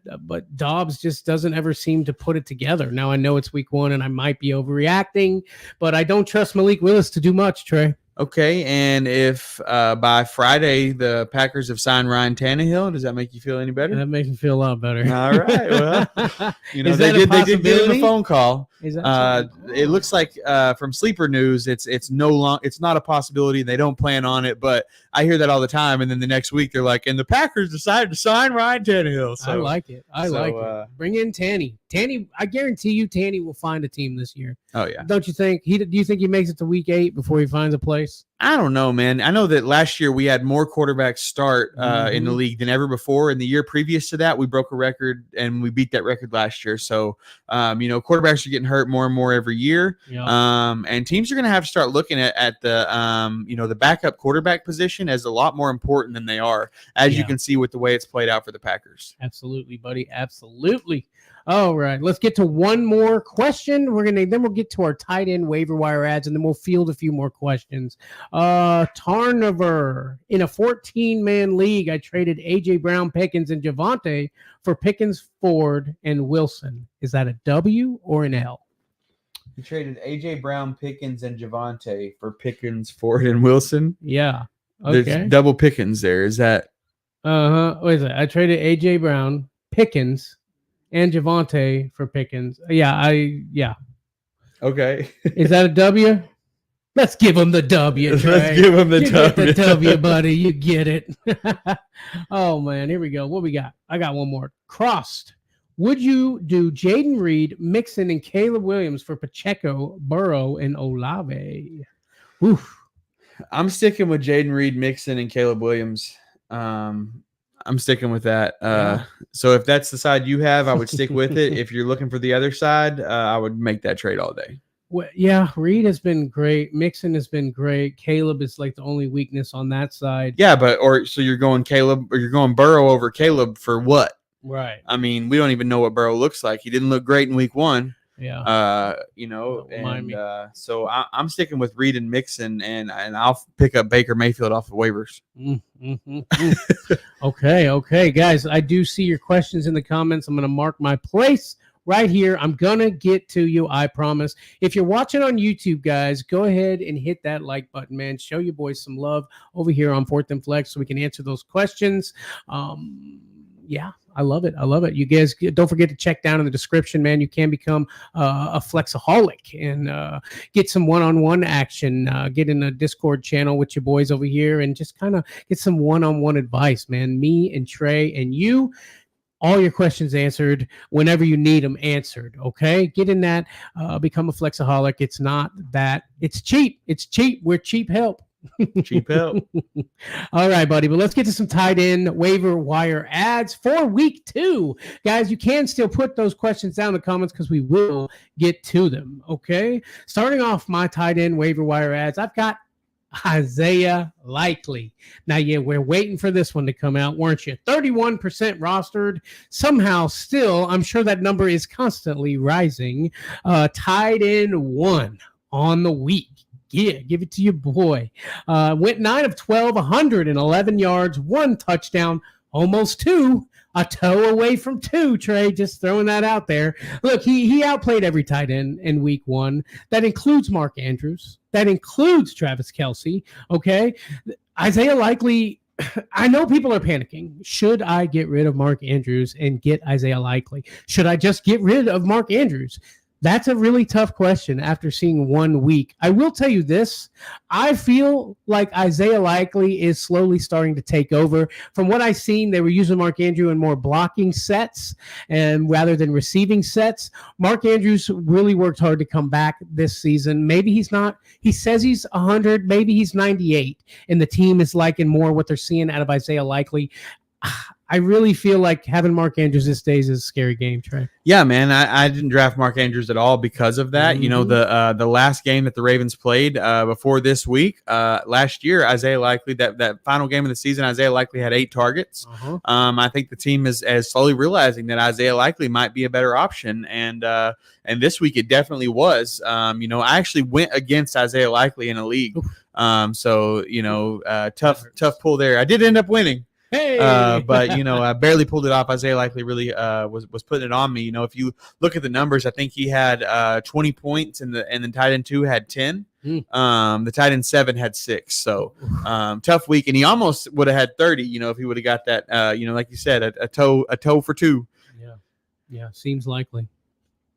Dobbs just doesn't ever seem to put it together. Now, I know it's week 1 and I might be overreacting, but I don't trust Malik Willis to do much, Trey. Okay, and if by Friday the Packers have signed Ryan Tannehill, does that make you feel any better? That makes me feel a lot better. All right. Well, they did give him a phone call. It looks like from Sleeper News, it's not a possibility. They don't plan on it, but I hear that all the time. And then the next week they're like, and the Packers decided to sign Ryan Tannehill. So, I like it. I like it. Bring in Tanny. I guarantee you, Tanny will find a team this year. Oh yeah. Don't you think? Do you think he makes it to week 8 before he finds a place? I don't know, man. I know that last year we had more quarterbacks start in the league than ever before. And the year previous to that, we broke a record and we beat that record last year. So, quarterbacks are getting hurt more and more every year. Yep. And teams are going to have to start looking at the, the backup quarterback position as a lot more important than they are, as you can see with the way it's played out for the Packers. Absolutely, buddy. Absolutely. All right, let's get to one more question. Then we'll get to our tight end waiver wire ads, and then we'll field a few more questions. Tarnover, in a 14-man league, I traded A.J. Brown, Pickens, and Javonte for Pickens, Ford, and Wilson. Is that a W or an L? You traded A.J. Brown, Pickens, and Javonte for Pickens, Ford, and Wilson? Yeah. Okay. There's double Pickens there. Is that? What is it? I traded A.J. Brown, Pickens, and Javonte for Pickens. Yeah. Okay. Is that a W? Let's give him the W, Trey. Let's give him the W. Get the W, buddy. You get it. Oh, man. Here we go. What we got? I got one more. Crossed. Would you do Jaden Reed, Mixon, and Caleb Williams for Pacheco, Burrow, and Olave? Oof. I'm sticking with Jaden Reed, Mixon, and Caleb Williams. I'm sticking with that. So if that's the side you have, I would stick with it. If you're looking for the other side, I would make that trade all day. Well, yeah, Reed has been great. Mixon has been great. Caleb is like the only weakness on that side. Yeah, so you're going Caleb or you're going Burrow over Caleb for what? Right. I mean, we don't even know what Burrow looks like. He didn't look great in week 1. Yeah. So I'm sticking with Reed and Mixon, and I'll pick up Baker Mayfield off the waivers. Okay, guys. I do see your questions in the comments. I'm going to mark my place right here. I'm going to get to you, I promise. If you're watching on YouTube, guys, go ahead and hit that like button, man. Show your boys some love over here on 4th and Flex so we can answer those questions. Yeah, I love it. I love it. You guys don't forget to check down in the description, man. You can become a flexaholic and get some one-on-one action. Get in a Discord channel with your boys over here and just kind of get some one-on-one advice, man. Me and Trey and you. All your questions answered whenever you need them answered. Okay, get in that. Become a flexaholic. It's not that. It's cheap. It's cheap. We're cheap help. Cheap help. All right, buddy. But let's get to some tight end waiver wire ads for week 2. Guys, you can still put those questions down in the comments because we will get to them. Okay. Starting off my tight end waiver wire ads, I've got Isaiah Likely. Now, yeah, we're waiting for this one to come out, weren't you? 31% rostered. Somehow still, I'm sure that number is constantly rising. Tight end 1 on the week. Yeah, give it to your boy. Went 9 of 12, 111 yards, 1 touchdown, almost 2. A toe away from 2, Trey. Just throwing that out there. Look, he outplayed every tight end in week 1. That includes Mark Andrews. That includes Travis Kelce. Okay. Isaiah Likely, I know people are panicking. Should I get rid of Mark Andrews and get Isaiah Likely? Should I just get rid of Mark Andrews? That's a really tough question after seeing 1 week. I will tell you this. I feel like Isaiah Likely is slowly starting to take over. From what I've seen, they were using Mark Andrews in more blocking sets and rather than receiving sets. Mark Andrews really worked hard to come back this season. Maybe he's not. He says he's 100. Maybe he's 98. And the team is liking more what they're seeing out of Isaiah Likely. I really feel like having Mark Andrews these days is a scary game, Trey. Yeah, man. I didn't draft Mark Andrews at all because of that. Mm-hmm. You know, the last game that the Ravens played before this week, last year, Isaiah Likely, that final game of the season, Isaiah Likely had 8 targets. Uh-huh. I think the team is slowly realizing that Isaiah Likely might be a better option. And this week it definitely was. You know, I actually went against Isaiah Likely in a league. So, you know, tough pull there. I did end up winning. Hey, but you know, I barely pulled it off. Isaiah Likely really was putting it on me. You know, if you look at the numbers, I think he had 20 points, and the tight end 2 had 10. The tight end 7 had 6. So tough week, and he almost would have had 30. You know, if he would have got that. You know, like you said, a toe for 2. Yeah, seems likely.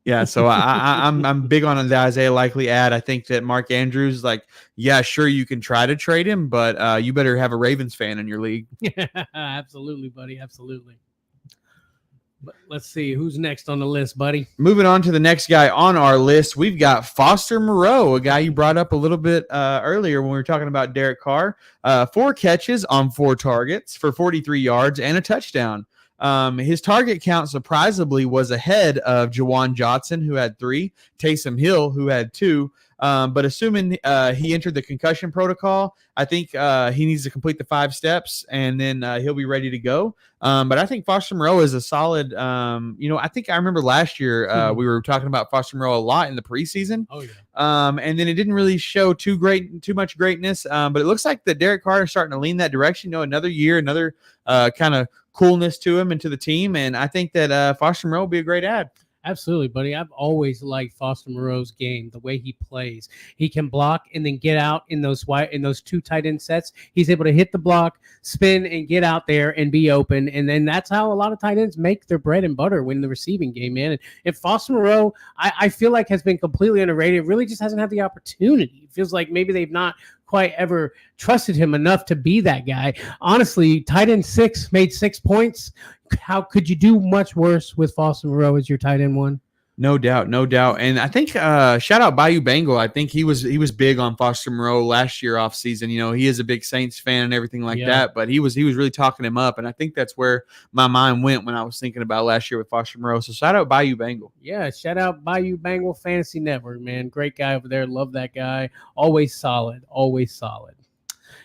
Yeah, so I'm big on the Isaiah Likely ad. I think that Mark Andrews, like, yeah, sure, you can try to trade him, but you better have a Ravens fan in your league. Yeah, absolutely, buddy, absolutely. But let's see who's next on the list, buddy. Moving on to the next guy on our list, we've got Foster Moreau, a guy you brought up a little bit earlier when we were talking about Derek Carr. 4 catches on 4 targets for 43 yards and a touchdown. His target count surprisingly was ahead of Jawan Johnson, who had 3, Taysom Hill, who had 2. But assuming he entered the concussion protocol, I think he needs to complete the 5 steps, and then he'll be ready to go. But I think Foster Moreau is a solid. You know, I think I remember last year we were talking about Foster Moreau a lot in the preseason. Oh yeah. And then it didn't really show too much greatness. But it looks like that Derek Carr is starting to lean that direction. You know, another year, another kind of coolness to him and to the team, and I think that Foster Moreau will be a great ad. Absolutely, buddy. I've always liked Foster Moreau's game, the way he plays. He can block and then get out in those 2 tight end sets. He's able to hit the block, spin, and get out there and be open. And then that's how a lot of tight ends make their bread and butter when the receiving game, man. And Foster Moreau, I feel like has been completely underrated. Really just hasn't had the opportunity. It feels like maybe they've not quite ever trusted him enough to be that guy. Honestly, tight end 6 made 6 points. How could you do much worse with Foster Moreau as your tight end 1? No doubt. And I think shout out Bayou Bengal. I think he was big on Foster Moreau last year off season. You know, he is a big Saints fan and everything like that, but he was really talking him up, and I think that's where my mind went when I was thinking about last year with Foster Moreau. So shout out Bayou Bengal. Yeah, shout out Bayou Bengal Fantasy Network, man. Great guy over there. Love that guy. Always solid.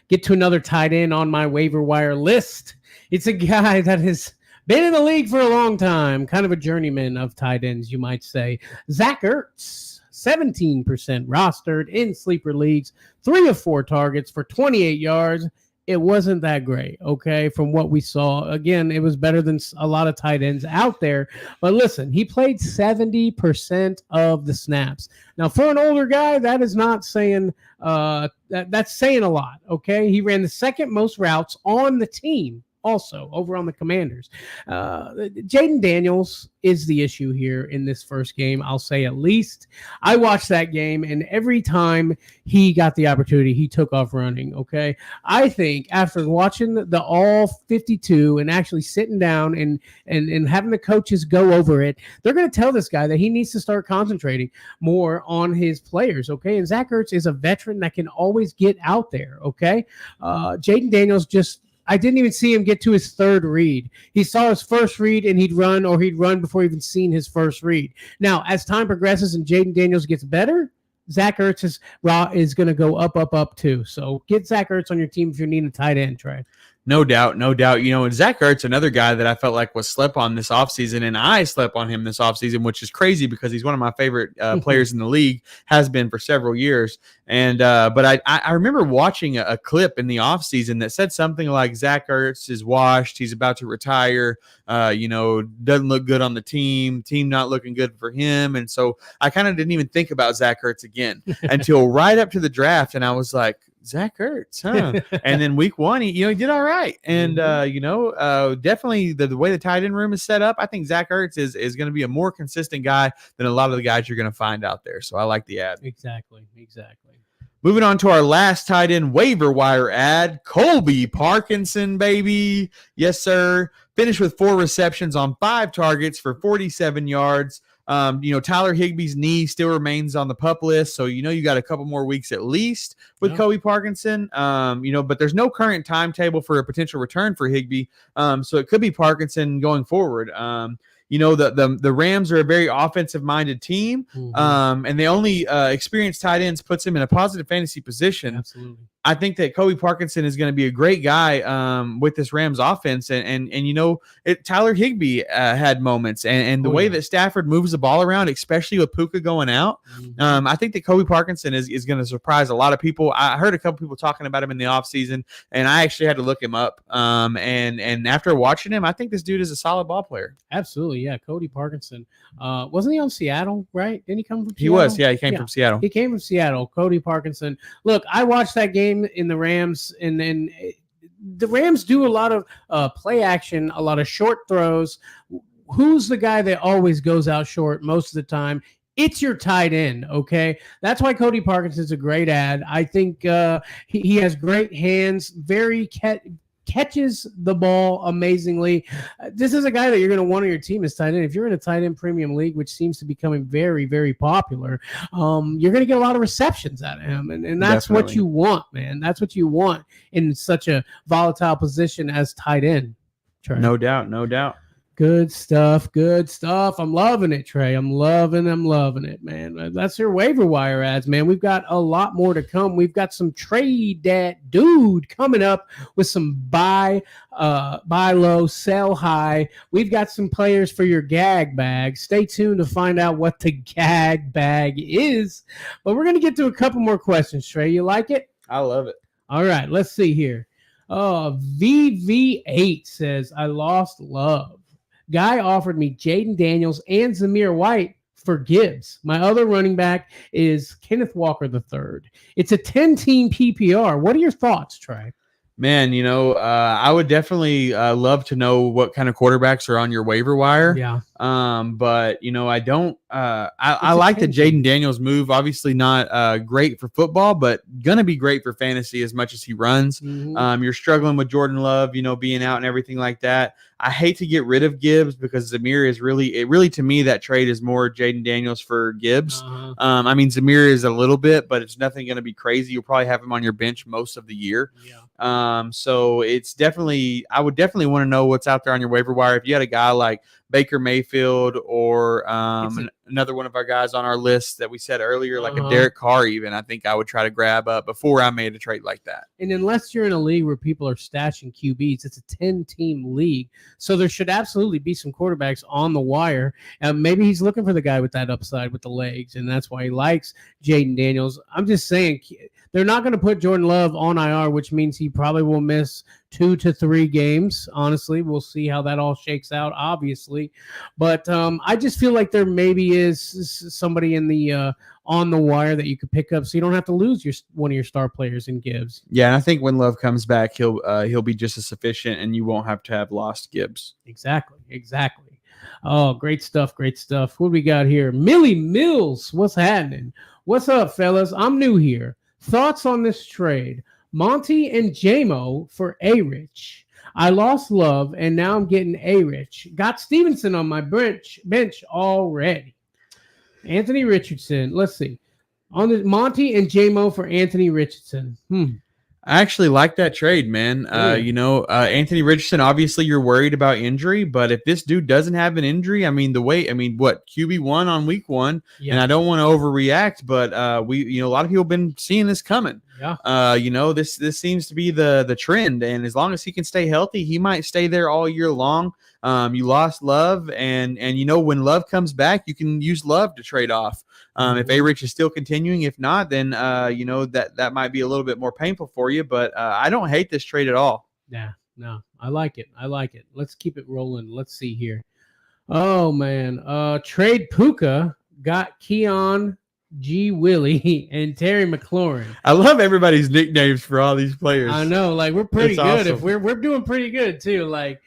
Get to another tight end on my waiver wire list. It's a guy that has been in the league for a long time, kind of a journeyman of tight ends, you might say. Zach Ertz, 17% rostered in sleeper leagues, 3 of 4 targets for 28 yards. It wasn't that great, okay, from what we saw. Again, it was better than a lot of tight ends out there. But listen, he played 70% of the snaps. Now, for an older guy, that is not saying that's saying a lot, okay? He ran the 2nd most routes on the team. also over on the Commanders. Jaden Daniels is the issue here in this first game, I'll say at least. I watched that game, and every time he got the opportunity, he took off running, okay? I think after watching the all 52 and actually sitting down and having the coaches go over it, they're going to tell this guy that he needs to start concentrating more on his players, okay? And Zach Ertz is a veteran that can always get out there, okay? Jaden Daniels I didn't even see him get to his third read. He saw his first read and he'd run before even seen his first read. Now, as time progresses and Jaden Daniels gets better, Zach Ertz is going to go up too. So get Zach Ertz on your team if you're needing a tight end, Trey. No doubt, no doubt. You know, and Zach Ertz, another guy that I felt like was slept on this offseason, and I slept on him this offseason, which is crazy because he's one of my favorite players in the league, has been for several years. And but I remember watching a clip in the offseason that said something like Zach Ertz is washed, he's about to retire, doesn't look good on the team not looking good for him. And so I kind of didn't even think about Zach Ertz again until right up to the draft, and I was like, Zach Ertz, huh? And then week one, he did all right. And, definitely the way the tight end room is set up, I think Zach Ertz is going to be a more consistent guy than a lot of the guys you're going to find out there. So I like the ad. Exactly. Moving on to our last tight end waiver wire ad, Colby Parkinson, baby. Yes, sir. Finished with 4 receptions on 5 targets for 47 yards. Tyler Higbee's knee still remains on the PUP list, so you got a couple more weeks at least with Colby Parkinson. But there's no current timetable for a potential return for Higbee, so it could be Parkinson going forward. The Rams are a very offensive-minded team, and the only experienced tight ends puts him in a positive fantasy position. Absolutely. I think that Colby Parkinson is going to be a great guy with this Rams offense. And Tyler Higbee had moments. And the way that Stafford moves the ball around, especially with Puka going out, I think that Colby Parkinson is going to surprise a lot of people. I heard a couple people talking about him in the offseason, and I actually had to look him up. And after watching him, I think this dude is a solid ball player. Absolutely, yeah. Cody Parkinson. Wasn't he on Seattle, right? Didn't he come from Seattle? He was, yeah. He came from Seattle. He came from Seattle, Cody Parkinson. Look, I watched that game in the Rams, and then the Rams do a lot of play action, a lot of short throws. Who's the guy that always goes out short most of the time? It's your tight end, okay? That's why Cody Parkinson's a great ad. I think he has great hands, catches the ball amazingly. This is a guy that you're going to want on your team as tight end. If you're in a tight end premium league, which seems to be becoming very, very popular, you're going to get a lot of receptions out of him. And that's what you want, man. That's what you want in such a volatile position as tight end. Trey. No doubt. Good stuff. I'm loving it, Trey. I'm loving it, man. That's your waiver wire ads, man. We've got a lot more to come. We've got some trade that dude coming up with some buy low, sell high. We've got some players for your gag bag. Stay tuned to find out what the gag bag is. But we're going to get to a couple more questions, Trey. You like it? I love it. All right, let's see here. VV8 says, I lost love. Guy offered me Jaden Daniels and Zamir White for Gibbs. My other running back is Kenneth Walker III. It's a 10-team PPR. What are your thoughts, Trey? Man, I would definitely love to know what kind of quarterbacks are on your waiver wire. Yeah. But I don't. I like the Jaden Daniels move. Obviously, not great for football, but gonna be great for fantasy as much as he runs. You're struggling with Jordan Love, being out and everything like that. I hate to get rid of Gibbs because Zamir is really to me that trade is more Jaden Daniels for Gibbs. Zamir is a little bit, but it's nothing going to be crazy. You'll probably have him on your bench most of the year. Yeah. So it's I would definitely want to know what's out there on your waiver wire. If you had a guy like Baker Mayfield or another one of our guys on our list that we said earlier, like a Derek Carr even, I think I would try to grab up before I made a trade like that. And unless you're in a league where people are stashing QBs, it's a 10-team league. So there should absolutely be some quarterbacks on the wire. Maybe he's looking for the guy with that upside with the legs, and that's why he likes Jaden Daniels. I'm just saying they're not going to put Jordan Love on IR, which means he probably will miss 2 to 3 games. Honestly, we'll see how that all shakes out, obviously. But I just feel like there maybe is somebody in the on the wire that you could pick up, so you don't have to lose one of your star players in Gibbs. Yeah, and I think when Love comes back, he'll be just as sufficient, and you won't have to have lost Gibbs. Exactly. Oh, great stuff. What do we got here? Millie Mills, what's happening? What's up, fellas? I'm new here. Thoughts on this trade? Monty and JMO for A-Rich. I lost Love, and now I'm getting A-Rich. Got Stevenson on my bench already. Anthony Richardson. Let's see. On the Monty and JMO for Anthony Richardson. I actually like that trade, man. Anthony Richardson, obviously you're worried about injury, but if this dude doesn't have an injury, QB1 on week 1, and I don't want to overreact, but a lot of people have been seeing this coming. Yeah. This seems to be the trend, and as long as he can stay healthy, he might stay there all year long. You lost Love, and when Love comes back, you can use Love to trade off. If A-Rich is still continuing, if not, then that might be a little bit more painful for you. But I don't hate this trade at all. Yeah, no, I like it. Let's keep it rolling. Let's see here. Oh man, trade Puka got Keon, G. Willie, and Terry McLaurin. I love everybody's nicknames for all these players. I know, like we're pretty That's good. awesome. If we're doing pretty good too. Like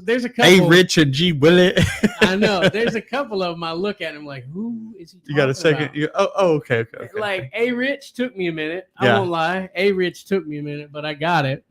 there's a couple. A-Rich and G. Willie. I know. There's a couple of them. I look at them like, who is he? You got a second? Okay. Like A-Rich took me a minute. Yeah. I won't lie. A-Rich took me a minute, but I got it.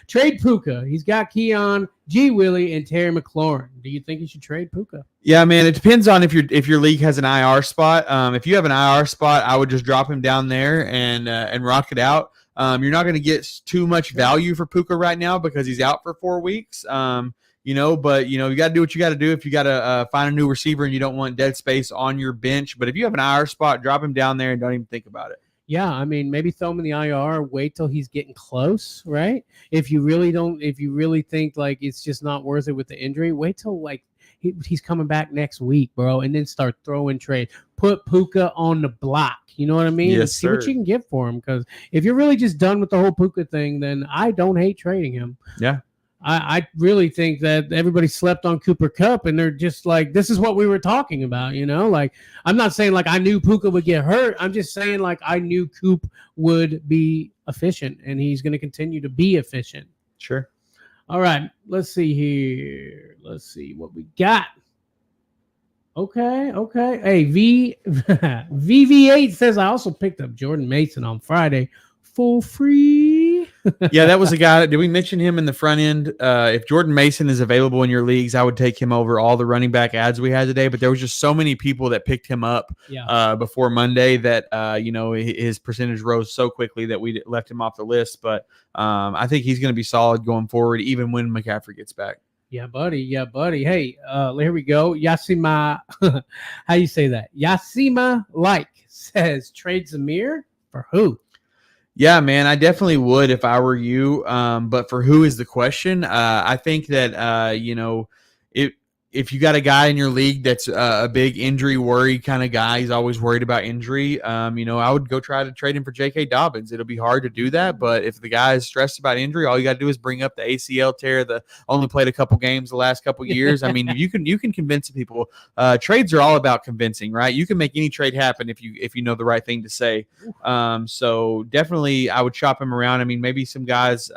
Trade Puka. He's got Keon, G. Willie, and Terry McLaurin. Do you think you should trade Puka? Yeah, man. It depends on if your league has an IR spot. If you have an IR spot, I would just drop him down there and rock it out. You're not going to get too much value for Puka right now because he's out for 4 weeks. But you got to do what you got to do if you got to find a new receiver and you don't want dead space on your bench. But if you have an IR spot, drop him down there and don't even think about it. Yeah, I mean, maybe throw him in the IR, wait till he's getting close, right? If you really think like it's just not worth it with the injury, wait till like he's coming back next week, bro, and then start throwing trades. Put Puka on the block. You know what I mean? Yes, see what you can get for him. Because if you're really just done with the whole Puka thing, then I don't hate trading him. Yeah. I really think that everybody slept on Cooper Kupp, and they're just like, this is what we were talking about, Like, I'm not saying like I knew Puka would get hurt. I'm just saying like I knew Coop would be efficient, and he's going to continue to be efficient. Sure. All right, let's see here. Let's see what we got. Okay. Hey, VV8 says I also picked up Jordan Mason on Friday for free. Yeah, that was a guy. Did we mention him in the front end? If Jordan Mason is available in your leagues, I would take him over all the running back ads we had today. But there was just so many people that picked him up before Monday that his percentage rose so quickly that we left him off the list. But I think he's going to be solid going forward, even when McCaffrey gets back. Yeah, buddy. Hey, here we go. Yasima, how you say that? Yasima says trade Zamir for who? Yeah, man, I definitely would if I were you. But for who is the question? I think that if you got a guy in your league that's a big injury worry kind of guy, he's always worried about injury. I would go try to trade him for J.K. Dobbins. It'll be hard to do that, but if the guy is stressed about injury, all you got to do is bring up the ACL tear. Only played a couple games the last couple years. I mean, you can convince people. Trades are all about convincing, right? You can make any trade happen if you know the right thing to say. So definitely, I would shop him around. I mean, maybe some guys.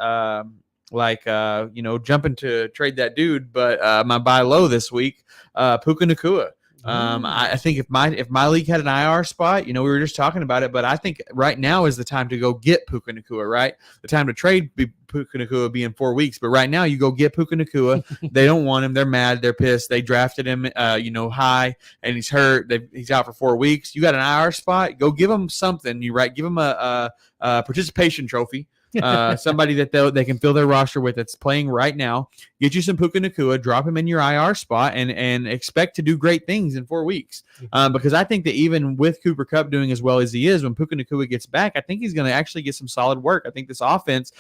Jumping to trade that dude, but my buy low this week, Puka Nacua. I think if my league had an IR spot, we were just talking about it, but I think right now is the time to go get Puka Nacua, right? The time to trade Puka Nacua would be in 4 weeks, but right now you go get Puka Nacua. They don't want him. They're mad. They're pissed. They drafted him, high, and he's hurt. He's out for 4 weeks. You got an IR spot. Go give him something. Give him a participation trophy. Somebody that they can fill their roster with that's playing right now. Get you some Puka Nacua, drop him in your IR spot, and expect to do great things in 4 weeks. Because I think that even with Cooper Kupp doing as well as he is, when Puka Nacua gets back, I think he's going to actually get some solid work. I think this offense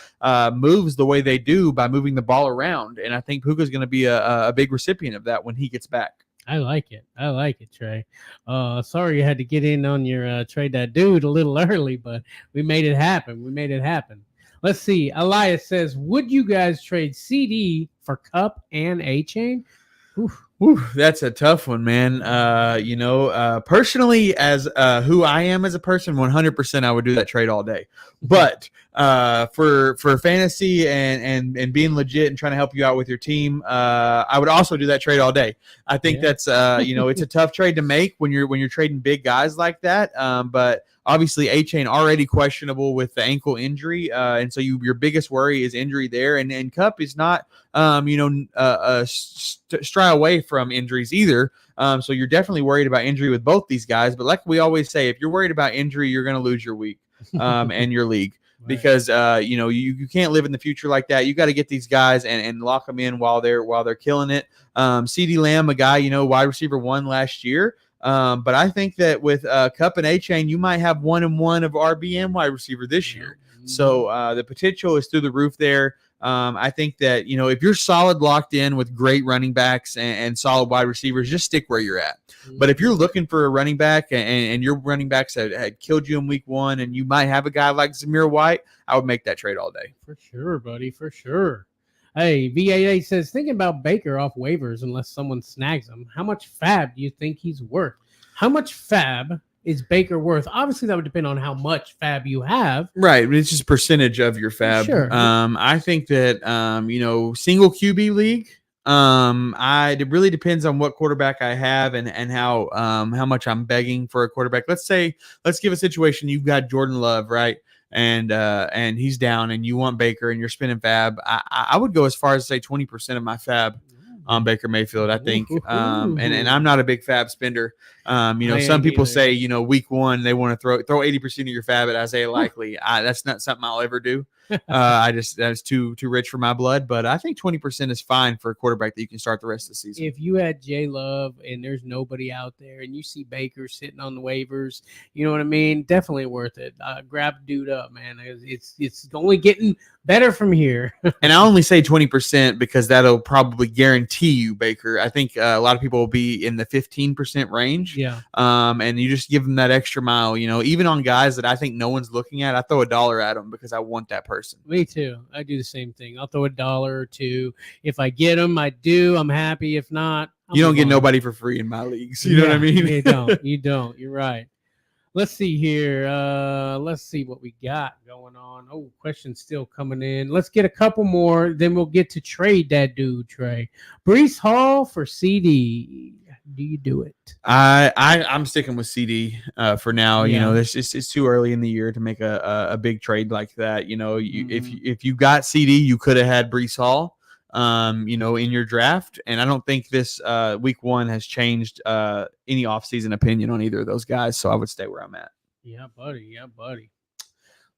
moves the way they do by moving the ball around, and I think Puka's going to be a big recipient of that when he gets back. I like it, Trey. Sorry you had to get in on your trade that dude a little early, but we made it happen. Let's see. Elias says, would you guys trade CD for Cup and A-Chain? Whew, that's a tough one, man. Personally, as who I am as a person, 100% I would do that trade all day. But for fantasy and being legit and trying to help you out with your team, I would also do that trade all day. I think that's it's a tough trade to make when you're trading big guys like that. But obviously, A-Chain already questionable with the ankle injury, and so your biggest worry is injury there. And Cup is not stray away from injuries either. So you're definitely worried about injury with both these guys. But like we always say, if you're worried about injury, you're going to lose your week and your league. Right. Because you can't live in the future like that. You got to get these guys and lock them in while they're killing it. CD Lamb, a guy wide receiver 1 last year. But I think that with Cup and A-Chain, you might have 1-1 of RBM wide receiver this year. So the potential is through the roof there. I think that, if you're solid locked in with great running backs and solid wide receivers, just stick where you're at. But if you're looking for a running back and your running backs had killed you in week 1 and you might have a guy like Zamir White, I would make that trade all day. For sure, buddy, for sure. Hey, VAA says, thinking about Baker off waivers unless someone snags him, how much fab do you think he's worth? How much fab is Baker worth? Obviously, that would depend on how much fab you have. Right. It's just a percentage of your fab. Sure. I think that, single QB league, it really depends on what quarterback I have and how much I'm begging for a quarterback. Let's give a situation. You've got Jordan Love, right? And he's down and you want Baker and you're spending fab. I would go as far as say 20% of my fab on Baker Mayfield, I think. And I'm not a big fab spender. Some people say, week 1, they want to throw 80% of your fab at Isaiah Likely. That's not something I'll ever do. That's too rich for my blood, but I think 20% is fine for a quarterback that you can start the rest of the season. If you had J Love and there's nobody out there and you see Baker sitting on the waivers, you know what I mean? Definitely worth it. Grab dude up, man. It's only getting better from here. And I only say 20% because that'll probably guarantee you Baker. I think a lot of people will be in the 15% range. Yeah. And you just give them that extra mile, even on guys that I think no one's looking at, I throw $1 at them because I want that person. Me too. I do the same thing. I'll throw $1 or $2. If I get them, I do. I'm happy. If not, you don't get nobody for free in my leagues. You know what I mean? You don't. You're right. Let's see here. Let's see what we got going on. Oh, questions still coming in. Let's get a couple more. Then we'll get to trade that dude, Trey. Breece Hall for CD. Do you do it? I'm sticking with CD for now. Yeah. It's too early in the year to make a big trade like that. If you got CD, you could have had Breece Hall, in your draft. And I don't think this week 1 has changed any offseason opinion on either of those guys. So I would stay where I'm at. Yeah, buddy.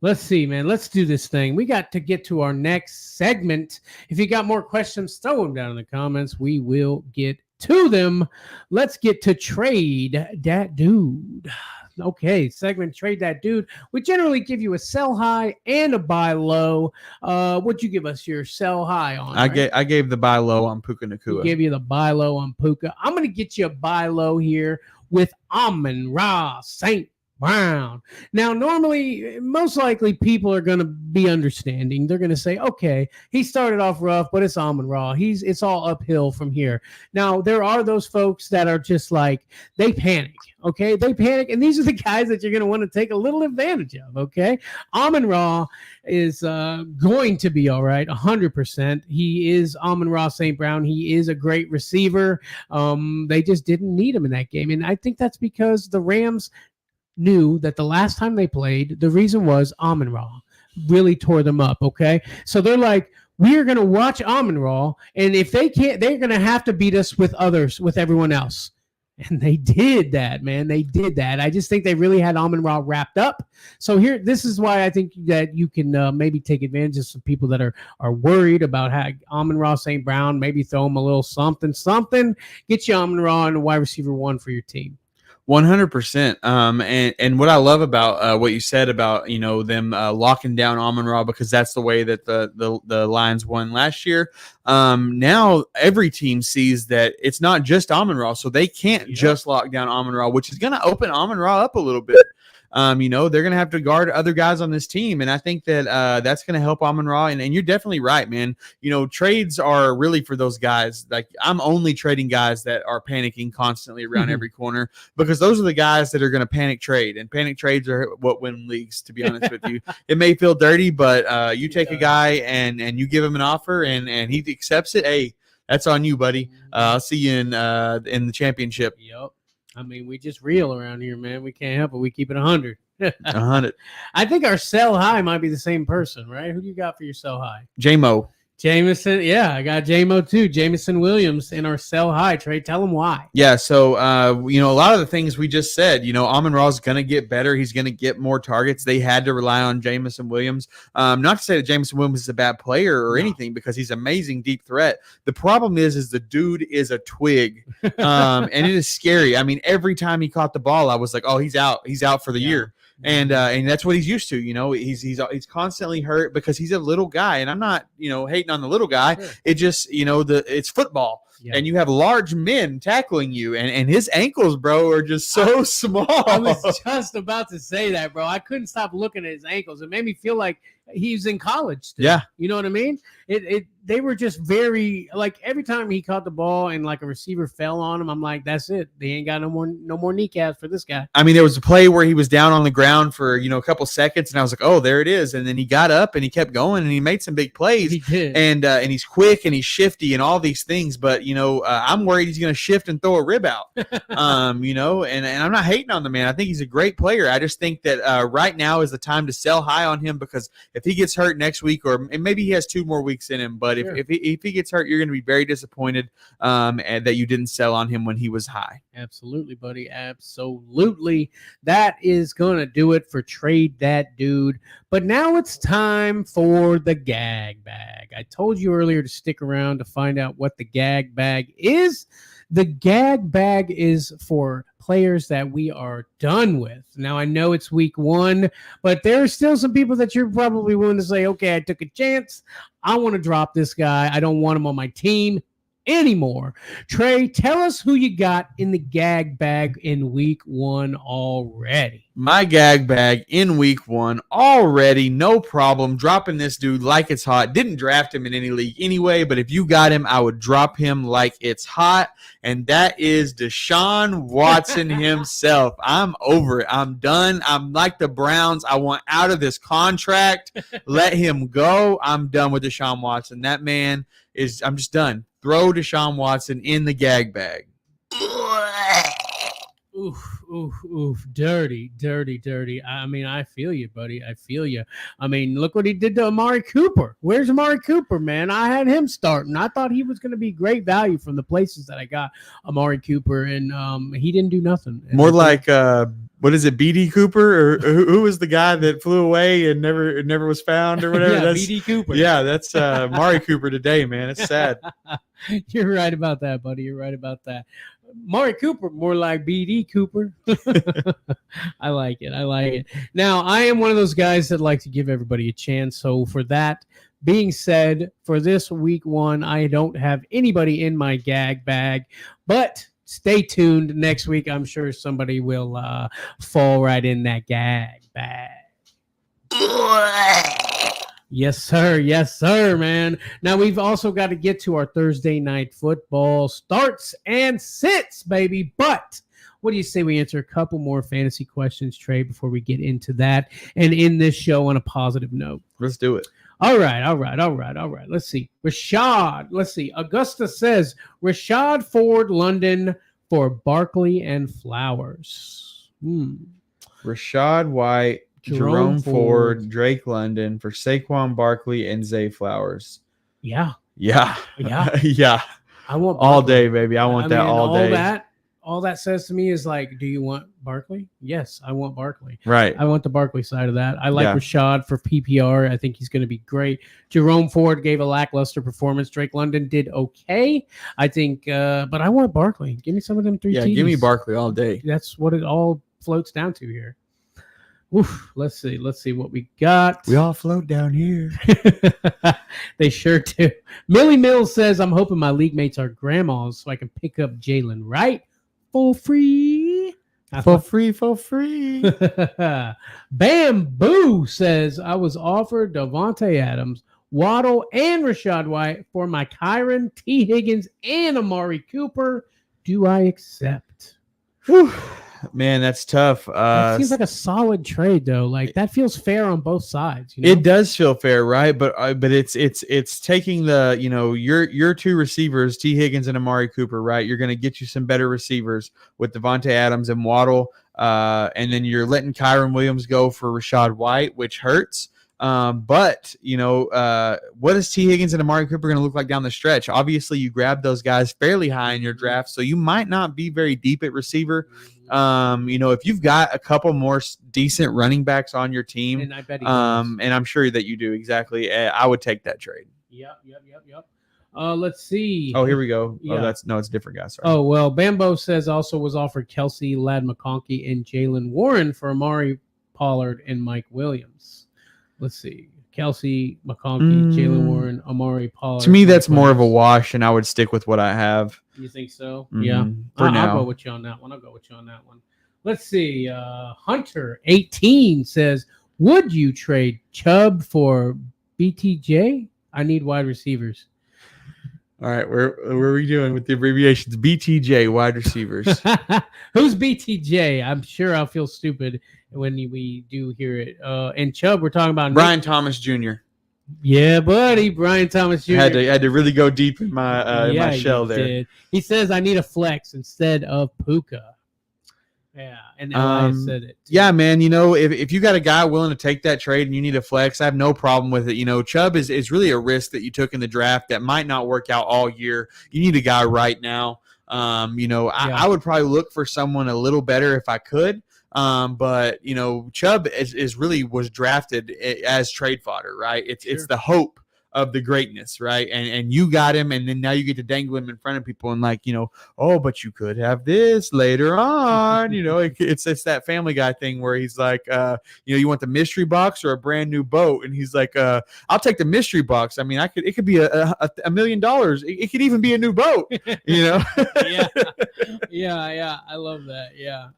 Let's see, man. Let's do this thing. We got to get to our next segment. If you got more questions, throw them down in the comments. We will get to them. Let's get to trade that dude. Okay, segment trade that dude. We generally give you a sell high and a buy low. What'd you give us your sell high on? I gave the buy low on Puka Nacua. Give you the buy low on Puka. I'm going to get you a buy low here with Amon-Ra St. Brown. Now, normally, most likely, people are going to be understanding. They're going to say, okay, he started off rough, but it's Amon-Ra. It's all uphill from here. Now, there are those folks that are just like, they panic, okay? They panic, and these are the guys that you're going to want to take a little advantage of, okay? Amon-Ra is going to be all right, 100%. He is Amon-Ra St. Brown. He is a great receiver. They just didn't need him in that game, and I think that's because the Rams knew that the last time they played, the reason was Amon-Ra really tore them up, okay? So they're like, we're going to watch Amon-Ra, and if they can't, they're going to have to beat us with everyone else. And they did that, man. They did that. I just think they really had Amon-Ra wrapped up. So this is why I think that you can maybe take advantage of some people that are worried about how Amon-Ra St. Brown, maybe throw them a little something. Get you Amon-Ra and a wide receiver 1 for your team. 100%. And what I love about what you said about them locking down Amon-Ra, because that's the way that the Lions won last year. Now every team sees that it's not just Amon-Ra, so they can't just lock down Amon-Ra, which is going to open Amon-Ra up a little bit. they're going to have to guard other guys on this team. And I think that that's going to help Amon-Ra. And you're definitely right, man. Trades are really for those guys. Like, I'm only trading guys that are panicking constantly around every corner, because those are the guys that are going to panic trade. And panic trades are what win leagues, to be honest with you. It may feel dirty, but you take a guy and you give him an offer and he accepts it. Hey, that's on you, buddy. I'll see you in the championship. Yep. I mean, we just real around here, man. We can't help it. We keep it 100. 100. I think our sell high might be the same person, right? Who do you got for your sell high? J-Mo. Jameson, yeah, I got J-Mo too. Jameson Williams in our sell high trade. Tell him why. Yeah, so a lot of the things we just said. Amon-Ra is going to get better. He's going to get more targets. They had to rely on Jameson Williams. Not to say that Jameson Williams is a bad player or anything, because he's amazing deep threat. The problem is the dude is a twig, and it is scary. I mean, every time he caught the ball, I was like, oh, he's out. He's out for the year. And that's what he's used to. He's constantly hurt because he's a little guy, and I'm not hating on the little guy. Sure. It just it's football. Yeah. And you have large men tackling you, and his ankles, bro, are just so small. I was just about to say that, bro. I couldn't stop looking at his ankles. It made me feel like he's in college still. Yeah. You know what I mean? They were just very, like, every time he caught the ball and like a receiver fell on him, I'm like, that's it. They ain't got no more kneecaps for this guy. I mean, there was a play where he was down on the ground for, a couple seconds, and I was like, oh, there it is. And then he got up and he kept going and he made some big plays. He did. And he's quick and he's shifty and all these things. But, I'm worried he's going to shift and throw a rib out. And I'm not hating on the man. I think he's a great player. I just think that right now is the time to sell high on him, because if he gets hurt next week, and maybe he has 2 more weeks in him, but if he gets hurt, you're going to be very disappointed and that you didn't sell on him when he was high. Absolutely, buddy. Absolutely. That is going to do it for Trade That Dude. But now it's time for the gag bag. I told you earlier to stick around to find out what the gag bag is. The gag bag is for players that we are done with. Now, I know it's week 1, but there are still some people that you're probably willing to say, okay, I took a chance. I want to drop this guy. I don't want him on my team anymore. Trey, tell us who you got in the gag bag in week 1 already. My gag bag in week 1 already, no problem. Dropping this dude like it's hot. Didn't draft him in any league anyway, but if you got him, I would drop him like it's hot. And that is Deshaun Watson himself. I'm over it. I'm done. I'm like the Browns. I want out of this contract. Let him go. I'm done with Deshaun Watson. That man is, I'm just done. Throw Deshaun Watson in the gag bag. Oof. Dirty. I mean, I feel you, buddy. I feel you. I mean, look what he did to Amari Cooper. Where's Amari Cooper, man? I had him starting. I thought he was going to be great value from the places that I got Amari Cooper, and he didn't do nothing. More like, what is it, BD Cooper? Or who was the guy that flew away and never was found or whatever? Yeah, that's BD Cooper. Yeah, that's Amari Cooper today, man. It's sad. You're right about that, buddy. You're right about that. Mari Cooper, more like BD Cooper. I like it. Now, I am one of those guys that like to give everybody a chance. So for that being said, for this week 1, I don't have anybody in my gag bag, but stay tuned. Next week, I'm sure somebody will fall right in that gag bag. Yes, sir, man. Now, we've also got to get to our Thursday night football starts and sits, baby. But what do you say we answer a couple more fantasy questions, Trey, before we get into that and end this show on a positive note? Let's do it. All right. Let's see. Augusta says Rashad Ford London for Barkley and Flowers. Rashad White, Jerome Ford, Drake London for Saquon Barkley and Zay Flowers. Yeah. Yeah. I want Barkley all day, baby. I want that all day. All that says to me is like, do you want Barkley? Yes, I want Barkley. Right. I want the Barkley side of that. I like Rashad for PPR. I think he's going to be great. Jerome Ford gave a lackluster performance. Drake London did okay, I think. But I want Barkley. Give me some of them 3 TDs. Give me Barkley all day. That's what it all floats down to here. Oof, let's see what we got. We all float down here. They sure do. Millie Mills says, I'm hoping my league mates are grandmas so I can pick up Jalen Wright for free. For free. Bamboo says, I was offered Devontae Adams, Waddle, and Rashad White for my Kyron, T. Higgins, and Amari Cooper. Do I accept? Whew. Man, that's tough. That seems like a solid trade, though. Like, that feels fair on both sides. You know? It does feel fair, right? But it's taking the, your two receivers, T. Higgins and Amari Cooper, right? You're going to get you some better receivers with Devontae Adams and Waddle, and then you're letting Kyron Williams go for Rashad White, which hurts. But what is T. Higgins and Amari Cooper going to look like down the stretch? Obviously, you grabbed those guys fairly high in your draft, so you might not be very deep at receiver. If you've got a couple more decent running backs on your team, and I bet he and I'm sure that you do exactly, I would take that trade. Yep. Let's see. Oh, here we go. Yeah. Oh, it's a different guy. Sorry. Oh, well, Bambo says also was offered Kelsey, Lad McConkey, and Jalen Warren for Amari Pollard and Mike Williams. Let's see. Kelsey, McConkey, Jalen Warren, Amari Pollard. To me, that's more of a wash, and I would stick with what I have. You think so? Mm-hmm. Yeah. I'll go with you on that one. Let's see. Hunter 18 says, would you trade Chubb for BTJ? I need wide receivers. All right, where are we doing with the abbreviations? BTJ, wide receivers. Who's BTJ? I'm sure I'll feel stupid when we do hear it. And Chubb, we're talking about Brian Thomas Jr. Yeah, buddy, Brian Thomas Jr. Had to really go deep in my shell there. Did. He says I need a flex instead of Puka. Yeah, and Elias said it. Yeah, man. If you got a guy willing to take that trade and you need a flex, I have no problem with it. Chubb is really a risk that you took in the draft that might not work out all year. You need a guy right now. I would probably look for someone a little better if I could. But Chubb is really was drafted as trade fodder, right? It's the hope of the greatness, right? And you got him, and then now you get to dangle him in front of people and but you could have this later on. It's that Family Guy thing where he's like, you want the mystery box or a brand new boat, and he's like, I'll take the mystery box. I mean, it could be $1 million. It could even be a new boat. Yeah, I love that. Yeah,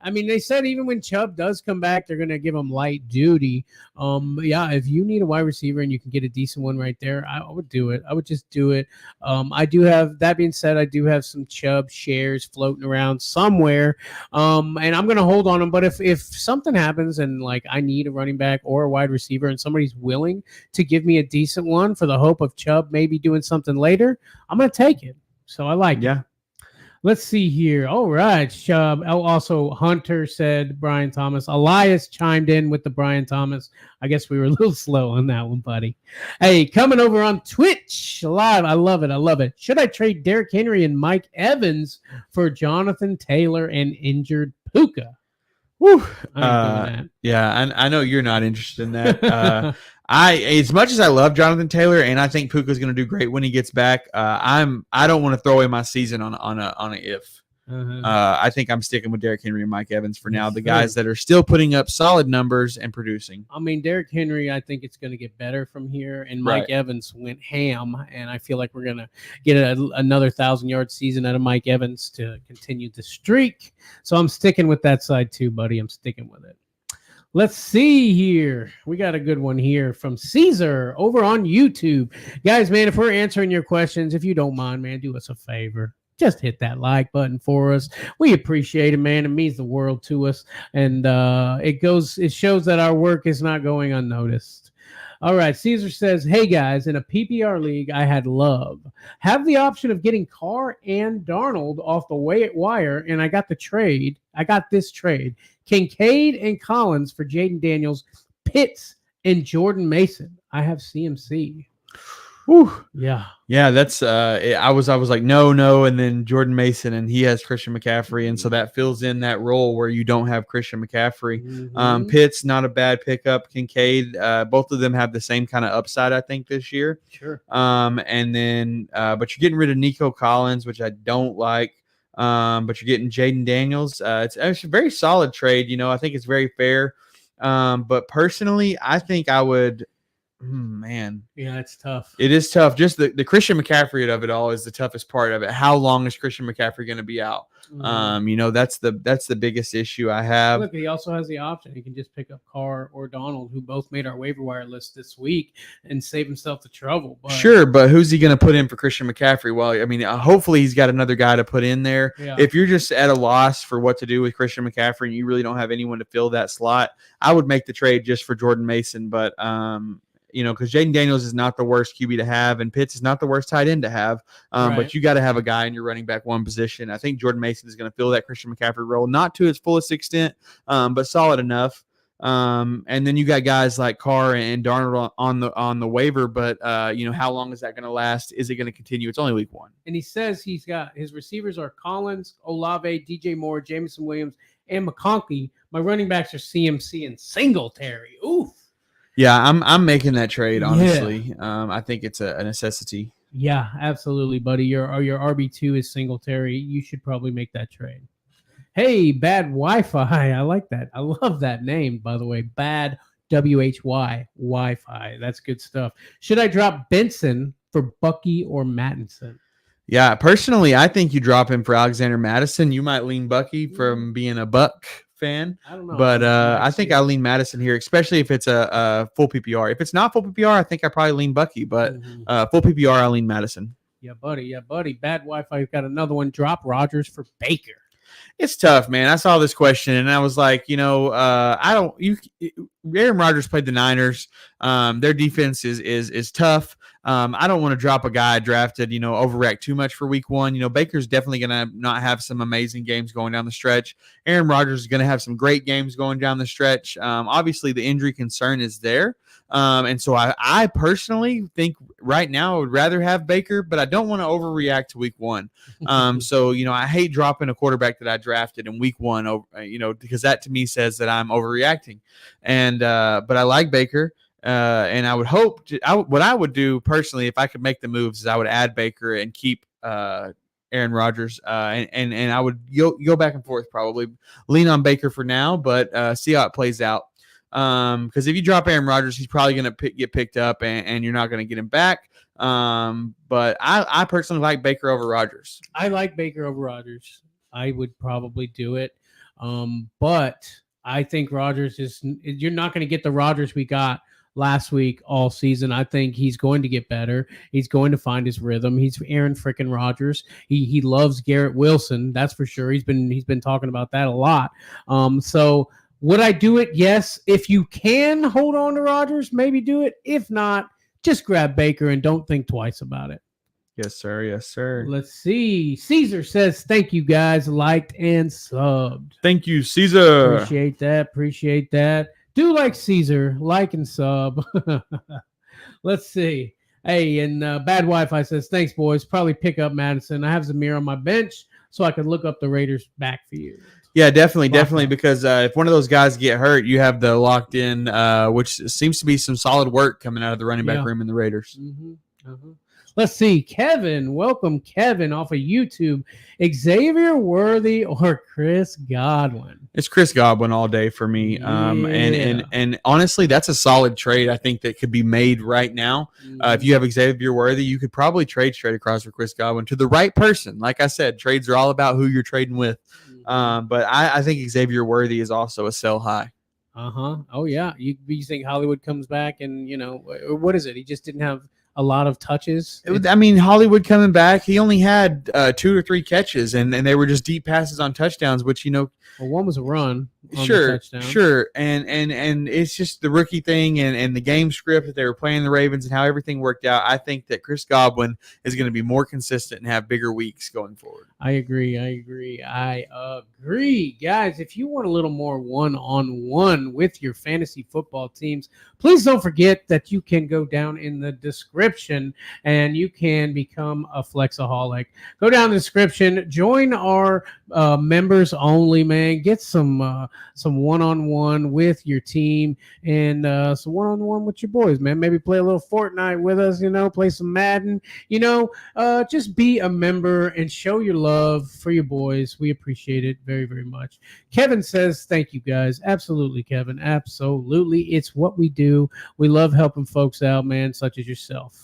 I mean, they said even when Chubb does come back, they're going to give him light duty. If you need a wide receiver and you can get a decent one right there, I would do it. I would just do it. I do have, that being said, I do have some Chubb shares floating around somewhere. And I'm going to hold on them. But if something happens and I need a running back or a wide receiver and somebody's willing to give me a decent one for the hope of Chubb maybe doing something later, I'm going to take it. So I like it. Let's see here. All right. Also, Hunter said Brian Thomas. Elias chimed in with the Brian Thomas. I guess we were a little slow on that one, buddy. Hey, coming over on Twitch Live. I love it. Should I trade Derrick Henry and Mike Evans for Jonathan Taylor and injured Puka? Woo. Yeah, I know you're not interested in that. As much as I love Jonathan Taylor and I think Puka's going to do great when he gets back, I don't want to throw away my season on a if. I think I'm sticking with Derrick Henry and Mike Evans for now, the guys that are still putting up solid numbers and producing. I mean, Derrick Henry, I think it's going to get better from here, and Mike Evans went ham, and I feel like we're going to get another 1,000-yard season out of Mike Evans to continue the streak. So I'm sticking with that side too, buddy. I'm sticking with it. Let's see here. We got a good one here from Caesar over on YouTube. Guys, man, if we're answering your questions, if you don't mind, man, do us a favor. Just hit that like button for us. We appreciate it, man. It means the world to us. And it shows that our work is not going unnoticed. All right. Caesar says, hey, guys, in a PPR league, I had Love. Have the option of getting Carr and Darnold off the wire, and I got this trade. Kincaid and Collins for Jaden Daniels, Pitts and Jordan Mason. I have CMC. Whew. Yeah. That's I was like no, and then Jordan Mason, and he has Christian McCaffrey, and so that fills in that role where you don't have Christian McCaffrey. Mm-hmm. Pitts, not a bad pickup. Kincaid, both of them have the same kind of upside, I think, this year. Sure. And then but you're getting rid of Nico Collins, which I don't like. But you're getting Jaden Daniels. It's a very solid trade. I think it's very fair. But personally, I think I would Man. Yeah, it's tough. It is tough. Just the Christian McCaffrey of it all is the toughest part of it. How long is Christian McCaffrey going to be out? That's the biggest issue I have. Look, he also has the option. He can just pick up Carr or Donald, who both made our waiver wire list this week, and save himself the trouble. But sure, but who's he going to put in for Christian McCaffrey? Well, I mean, hopefully he's got another guy to put in there. Yeah. If you're just at a loss for what to do with Christian McCaffrey and you really don't have anyone to fill that slot, I would make the trade just for Jordan Mason. But because Jaden Daniels is not the worst QB to have, and Pitts is not the worst tight end to have. Right. But you got to have a guy in your running back one position. I think Jordan Mason is going to fill that Christian McCaffrey role, not to its fullest extent, but solid enough. And then you got guys like Carr and Darnold on the waiver, but how long is that going to last? Is it going to continue? It's only week 1. And he says he's got his receivers are Collins, Olave, DJ Moore, Jameson Williams, and McConkey. My running backs are CMC and Singletary. Oof. Yeah, I'm making that trade, honestly. Yeah. I think it's a necessity. Yeah, absolutely, buddy. Your RB2 is Singletary. You should probably make that trade. Hey, Bad Wi-Fi. I like that. I love that name, by the way. Bad WHY Wi-Fi. That's good stuff. Should I drop Benson for Bucky or Mattinson? Yeah, personally, I think you drop him for Alexander Madison. You might lean Bucky from being a Buck fan. I don't know. But I think I lean Madison here, especially if it's a full PPR. If it's not full PPR, I think I probably lean Bucky. But full PPR, I lean Madison. Yeah, buddy. Bad Wi-Fi. You've got another one. Drop Rodgers for Baker. It's tough, man. I saw this question and I was like, Aaron Rodgers played the Niners. Their defense is tough. I don't want to drop a guy drafted, overreact too much for week 1. Baker's definitely going to not have some amazing games going down the stretch. Aaron Rodgers is going to have some great games going down the stretch. Obviously the injury concern is there. And so I personally think right now I would rather have Baker, but I don't want to overreact to week 1. So, I hate dropping a quarterback that I drafted in week 1, because that to me says that I'm overreacting. And, but I like Baker. And I would hope what I would do personally, if I could make the moves, is I would add Baker and keep Aaron Rodgers, and I would go back and forth, probably lean on Baker for now, but see how it plays out. Because if you drop Aaron Rodgers, he's probably going to get picked up, and you're not going to get him back. But I personally like Baker over Rodgers. I like Baker over Rodgers. I would probably do it, but I think Rodgers you're not going to get the Rodgers we got last week all season. I think he's going to get better. He's going to find his rhythm. He's Aaron freaking Rodgers. He loves Garrett Wilson. That's for sure. He's been talking about that a lot. So would I do it? Yes. If you can hold on to Rodgers, maybe do it. If not, just grab Baker and don't think twice about it. Yes, sir. Yes, sir. Let's see. Caesar says, thank you guys. Liked and subbed. Thank you, Caesar. Appreciate that. Do like Caesar, like and sub. Let's see. Hey, and Bad Wi-Fi says, thanks, boys. Probably pick up Madison. I have Zamir on my bench, so I can look up the Raiders back for you. Yeah, definitely. Because if one of those guys get hurt, you have the locked in, which seems to be some solid work coming out of the running back room in the Raiders. Let's see. Kevin, welcome Kevin off of YouTube. Xavier Worthy or Chris Godwin? It's Chris Godwin all day for me. And honestly, that's a solid trade I think that could be made right now. If you have Xavier Worthy, you could probably trade straight across for Chris Godwin to the right person. Like I said, trades are all about who you're trading with. But I think Xavier Worthy is also a sell high. Oh, yeah. You think Hollywood comes back and, what is it? He just didn't have a lot of touches. Hollywood coming back, he only had 2 or 3 catches, and they were just deep passes on touchdowns, which, one was a run. Sure. And it's just the rookie thing and the game script that they were playing the Ravens and how everything worked out. I think that Chris Godwin is going to be more consistent and have bigger weeks going forward. I agree. Guys, if you want a little more one-on-one with your fantasy football teams, please don't forget that you can go down in the description description, and you can become a Flexaholic. Go down the description, join our members only, man. Get some one-on-one with your team and some one-on-one with your boys, man. Maybe play a little Fortnite with us, play some Madden, just be a member and show your love for your boys. We appreciate it very, very much. Kevin says, thank you guys. Absolutely, Kevin. Absolutely. It's what we do. We love helping folks out, man, such as yourself.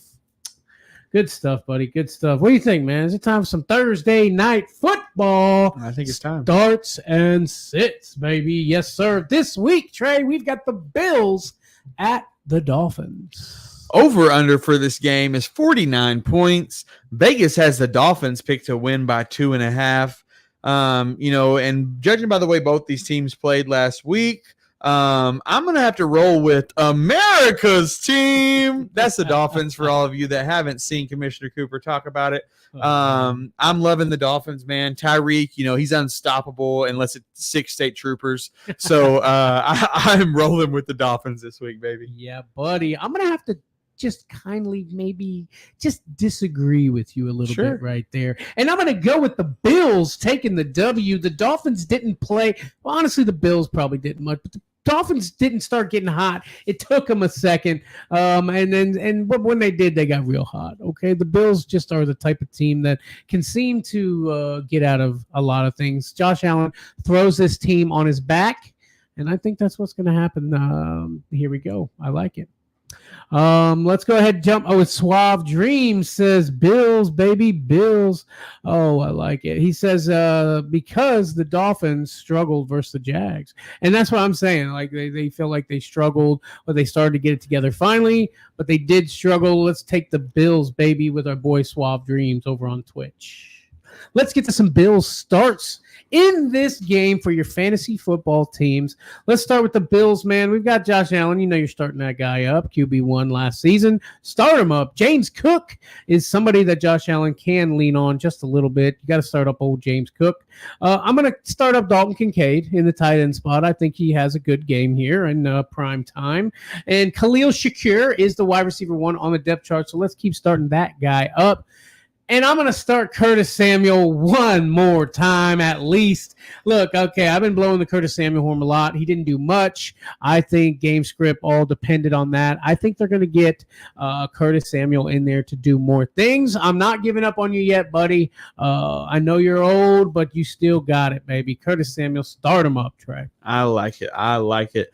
Good stuff, buddy. Good stuff. What do you think, man? Is it time for some Thursday night football? I think it's time. Starts and sits, baby. Yes, sir. This week, Trey, we've got the Bills at the Dolphins. Over under for this game is 49 points. Vegas has the Dolphins picked to win by 2.5. And judging by the way both these teams played last week, I'm going to have to roll with America's team. That's the Dolphins for all of you that haven't seen Commissioner Cooper talk about it. I'm loving the Dolphins, man. Tyreek, he's unstoppable unless it's 6 state troopers. So I'm rolling with the Dolphins this week, baby. Yeah, buddy. I'm going to have to just kindly maybe just disagree with you a little bit right there. And I'm going to go with the Bills taking the W. The Dolphins didn't play. Well, honestly, the Bills probably didn't much, but the Dolphins didn't start getting hot. It took them a second. But when they did, they got real hot. Okay. The Bills just are the type of team that can seem to get out of a lot of things. Josh Allen throws this team on his back, and I think that's what's going to happen. Here we go. I like it. Let's go ahead and jump. Oh, it's Suave Dream says Bills, baby, Bills. Oh, I like it. He says because the Dolphins struggled versus the Jags. And that's what I'm saying. Like they feel like they struggled, but they started to get it together finally, but they did struggle. Let's take the Bills, baby, with our boy Suave Dreams over on Twitch. Let's get to some Bills starts in this game for your fantasy football teams. Let's start with the Bills, man. We've got Josh Allen. You're starting that guy up. QB1 last season. Start him up. James Cook is somebody that Josh Allen can lean on just a little bit. You got to start up old James Cook. I'm going to start up Dalton Kincaid in the tight end spot. I think he has a good game here in prime time. And Khalil Shakir is the wide receiver 1 on the depth chart, so let's keep starting that guy up. And I'm going to start Curtis Samuel one more time at least. Look, okay, I've been blowing the Curtis Samuel horn a lot. He didn't do much. I think game script all depended on that. I think they're going to get Curtis Samuel in there to do more things. I'm not giving up on you yet, buddy. I know you're old, but you still got it, baby. Curtis Samuel, start him up, Trey. I like it.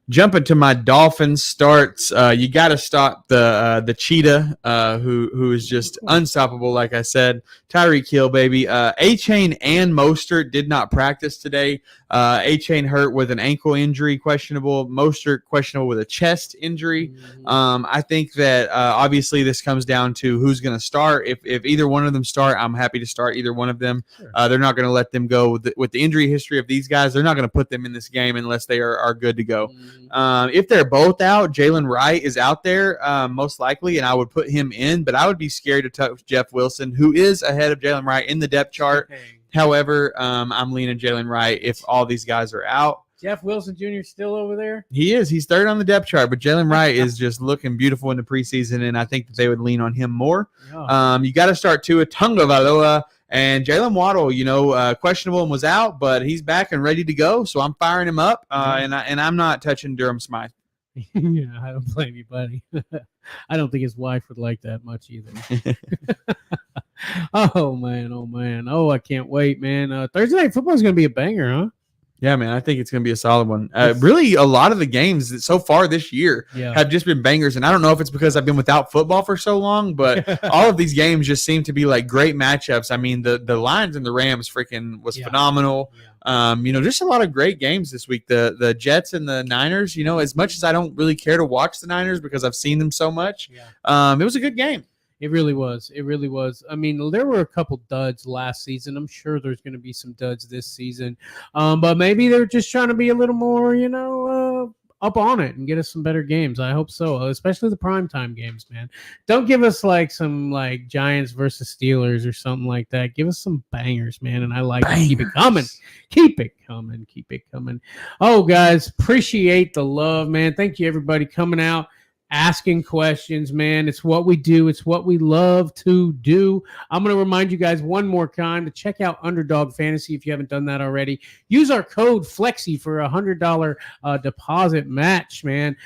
Jumping to my Dolphins starts, you got to stop the cheetah, who is just unstoppable. Like I said, Tyreek Hill, baby. A-Chain and Mostert did not practice today. A-Chain hurt with an ankle injury, questionable. Mostert questionable with a chest injury. I think that obviously this comes down to who's going to start. If either one of them start, I'm happy to start either one of them. Sure. They're not going to let them go with the injury history of these guys. They're not going to put them in this game unless they are good to go. If they're both out, Jalen Wright is out there most likely, and I would put him in, but I would be scared to touch Jeff Wilson, who is ahead of Jalen Wright in the depth chart. Okay. However, I'm leaning Jalen Wright if all these guys are out. Jeff Wilson Jr. still over there? He is. He's third on the depth chart, but Jalen Wright is just looking beautiful in the preseason, and I think that they would lean on him more. Yeah. You got to start Tua Tagovailoa. And Jalen Waddle, questionable and was out, but he's back and ready to go. So I'm firing him up, and I'm not touching Durham Smythe. Yeah, I don't blame you, buddy. I don't think his wife would like that much either. Oh, man. Oh, I can't wait, man. Thursday Night Football is going to be a banger, huh? Yeah, man, I think it's going to be a solid one. Really, a lot of the games that so far this year have just been bangers, and I don't know if it's because I've been without football for so long, but all of these games just seem to be like great matchups. I mean, the Lions and the Rams freaking was phenomenal. Yeah. Just a lot of great games this week. The Jets and the Niners, as much as I don't really care to watch the Niners because I've seen them so much, it was a good game. It really was. I mean, there were a couple duds last season. I'm sure there's going to be some duds this season. But maybe they're just trying to be a little more, up on it and get us some better games. I hope so, especially the primetime games, man. Don't give us some Giants versus Steelers or something like that. Give us some bangers, man. And I like it. Keep it coming. Keep it coming. Oh, guys, appreciate the love, man. Thank you, everybody, coming out. asking questions, man. It's what we do. It's what we love to do. I'm going to remind you guys one more time to check out Underdog Fantasy if you haven't done that already. Use our code FLEXY for a $100 deposit match, man.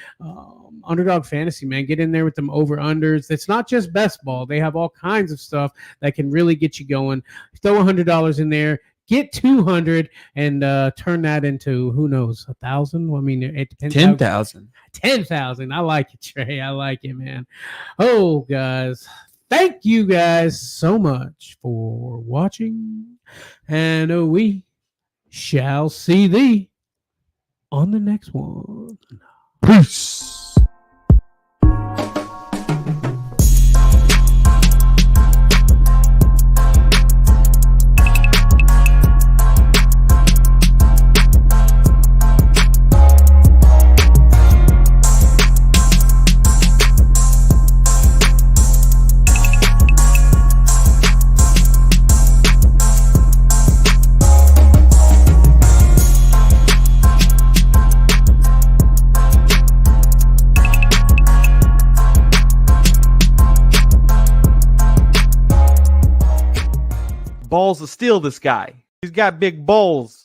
Underdog Fantasy, man. Get in there with them over-unders. It's not just best ball. They have all kinds of stuff that can really get you going. Throw $100 in there. Get 200 and turn that into, who knows, 1,000? Well, I mean, it depends. 10,000. 10,000. I like it, Trey. I like it, man. Oh, guys. Thank you guys so much for watching. And we shall see thee on the next one. Peace. Balls to steal this guy. He's got big balls.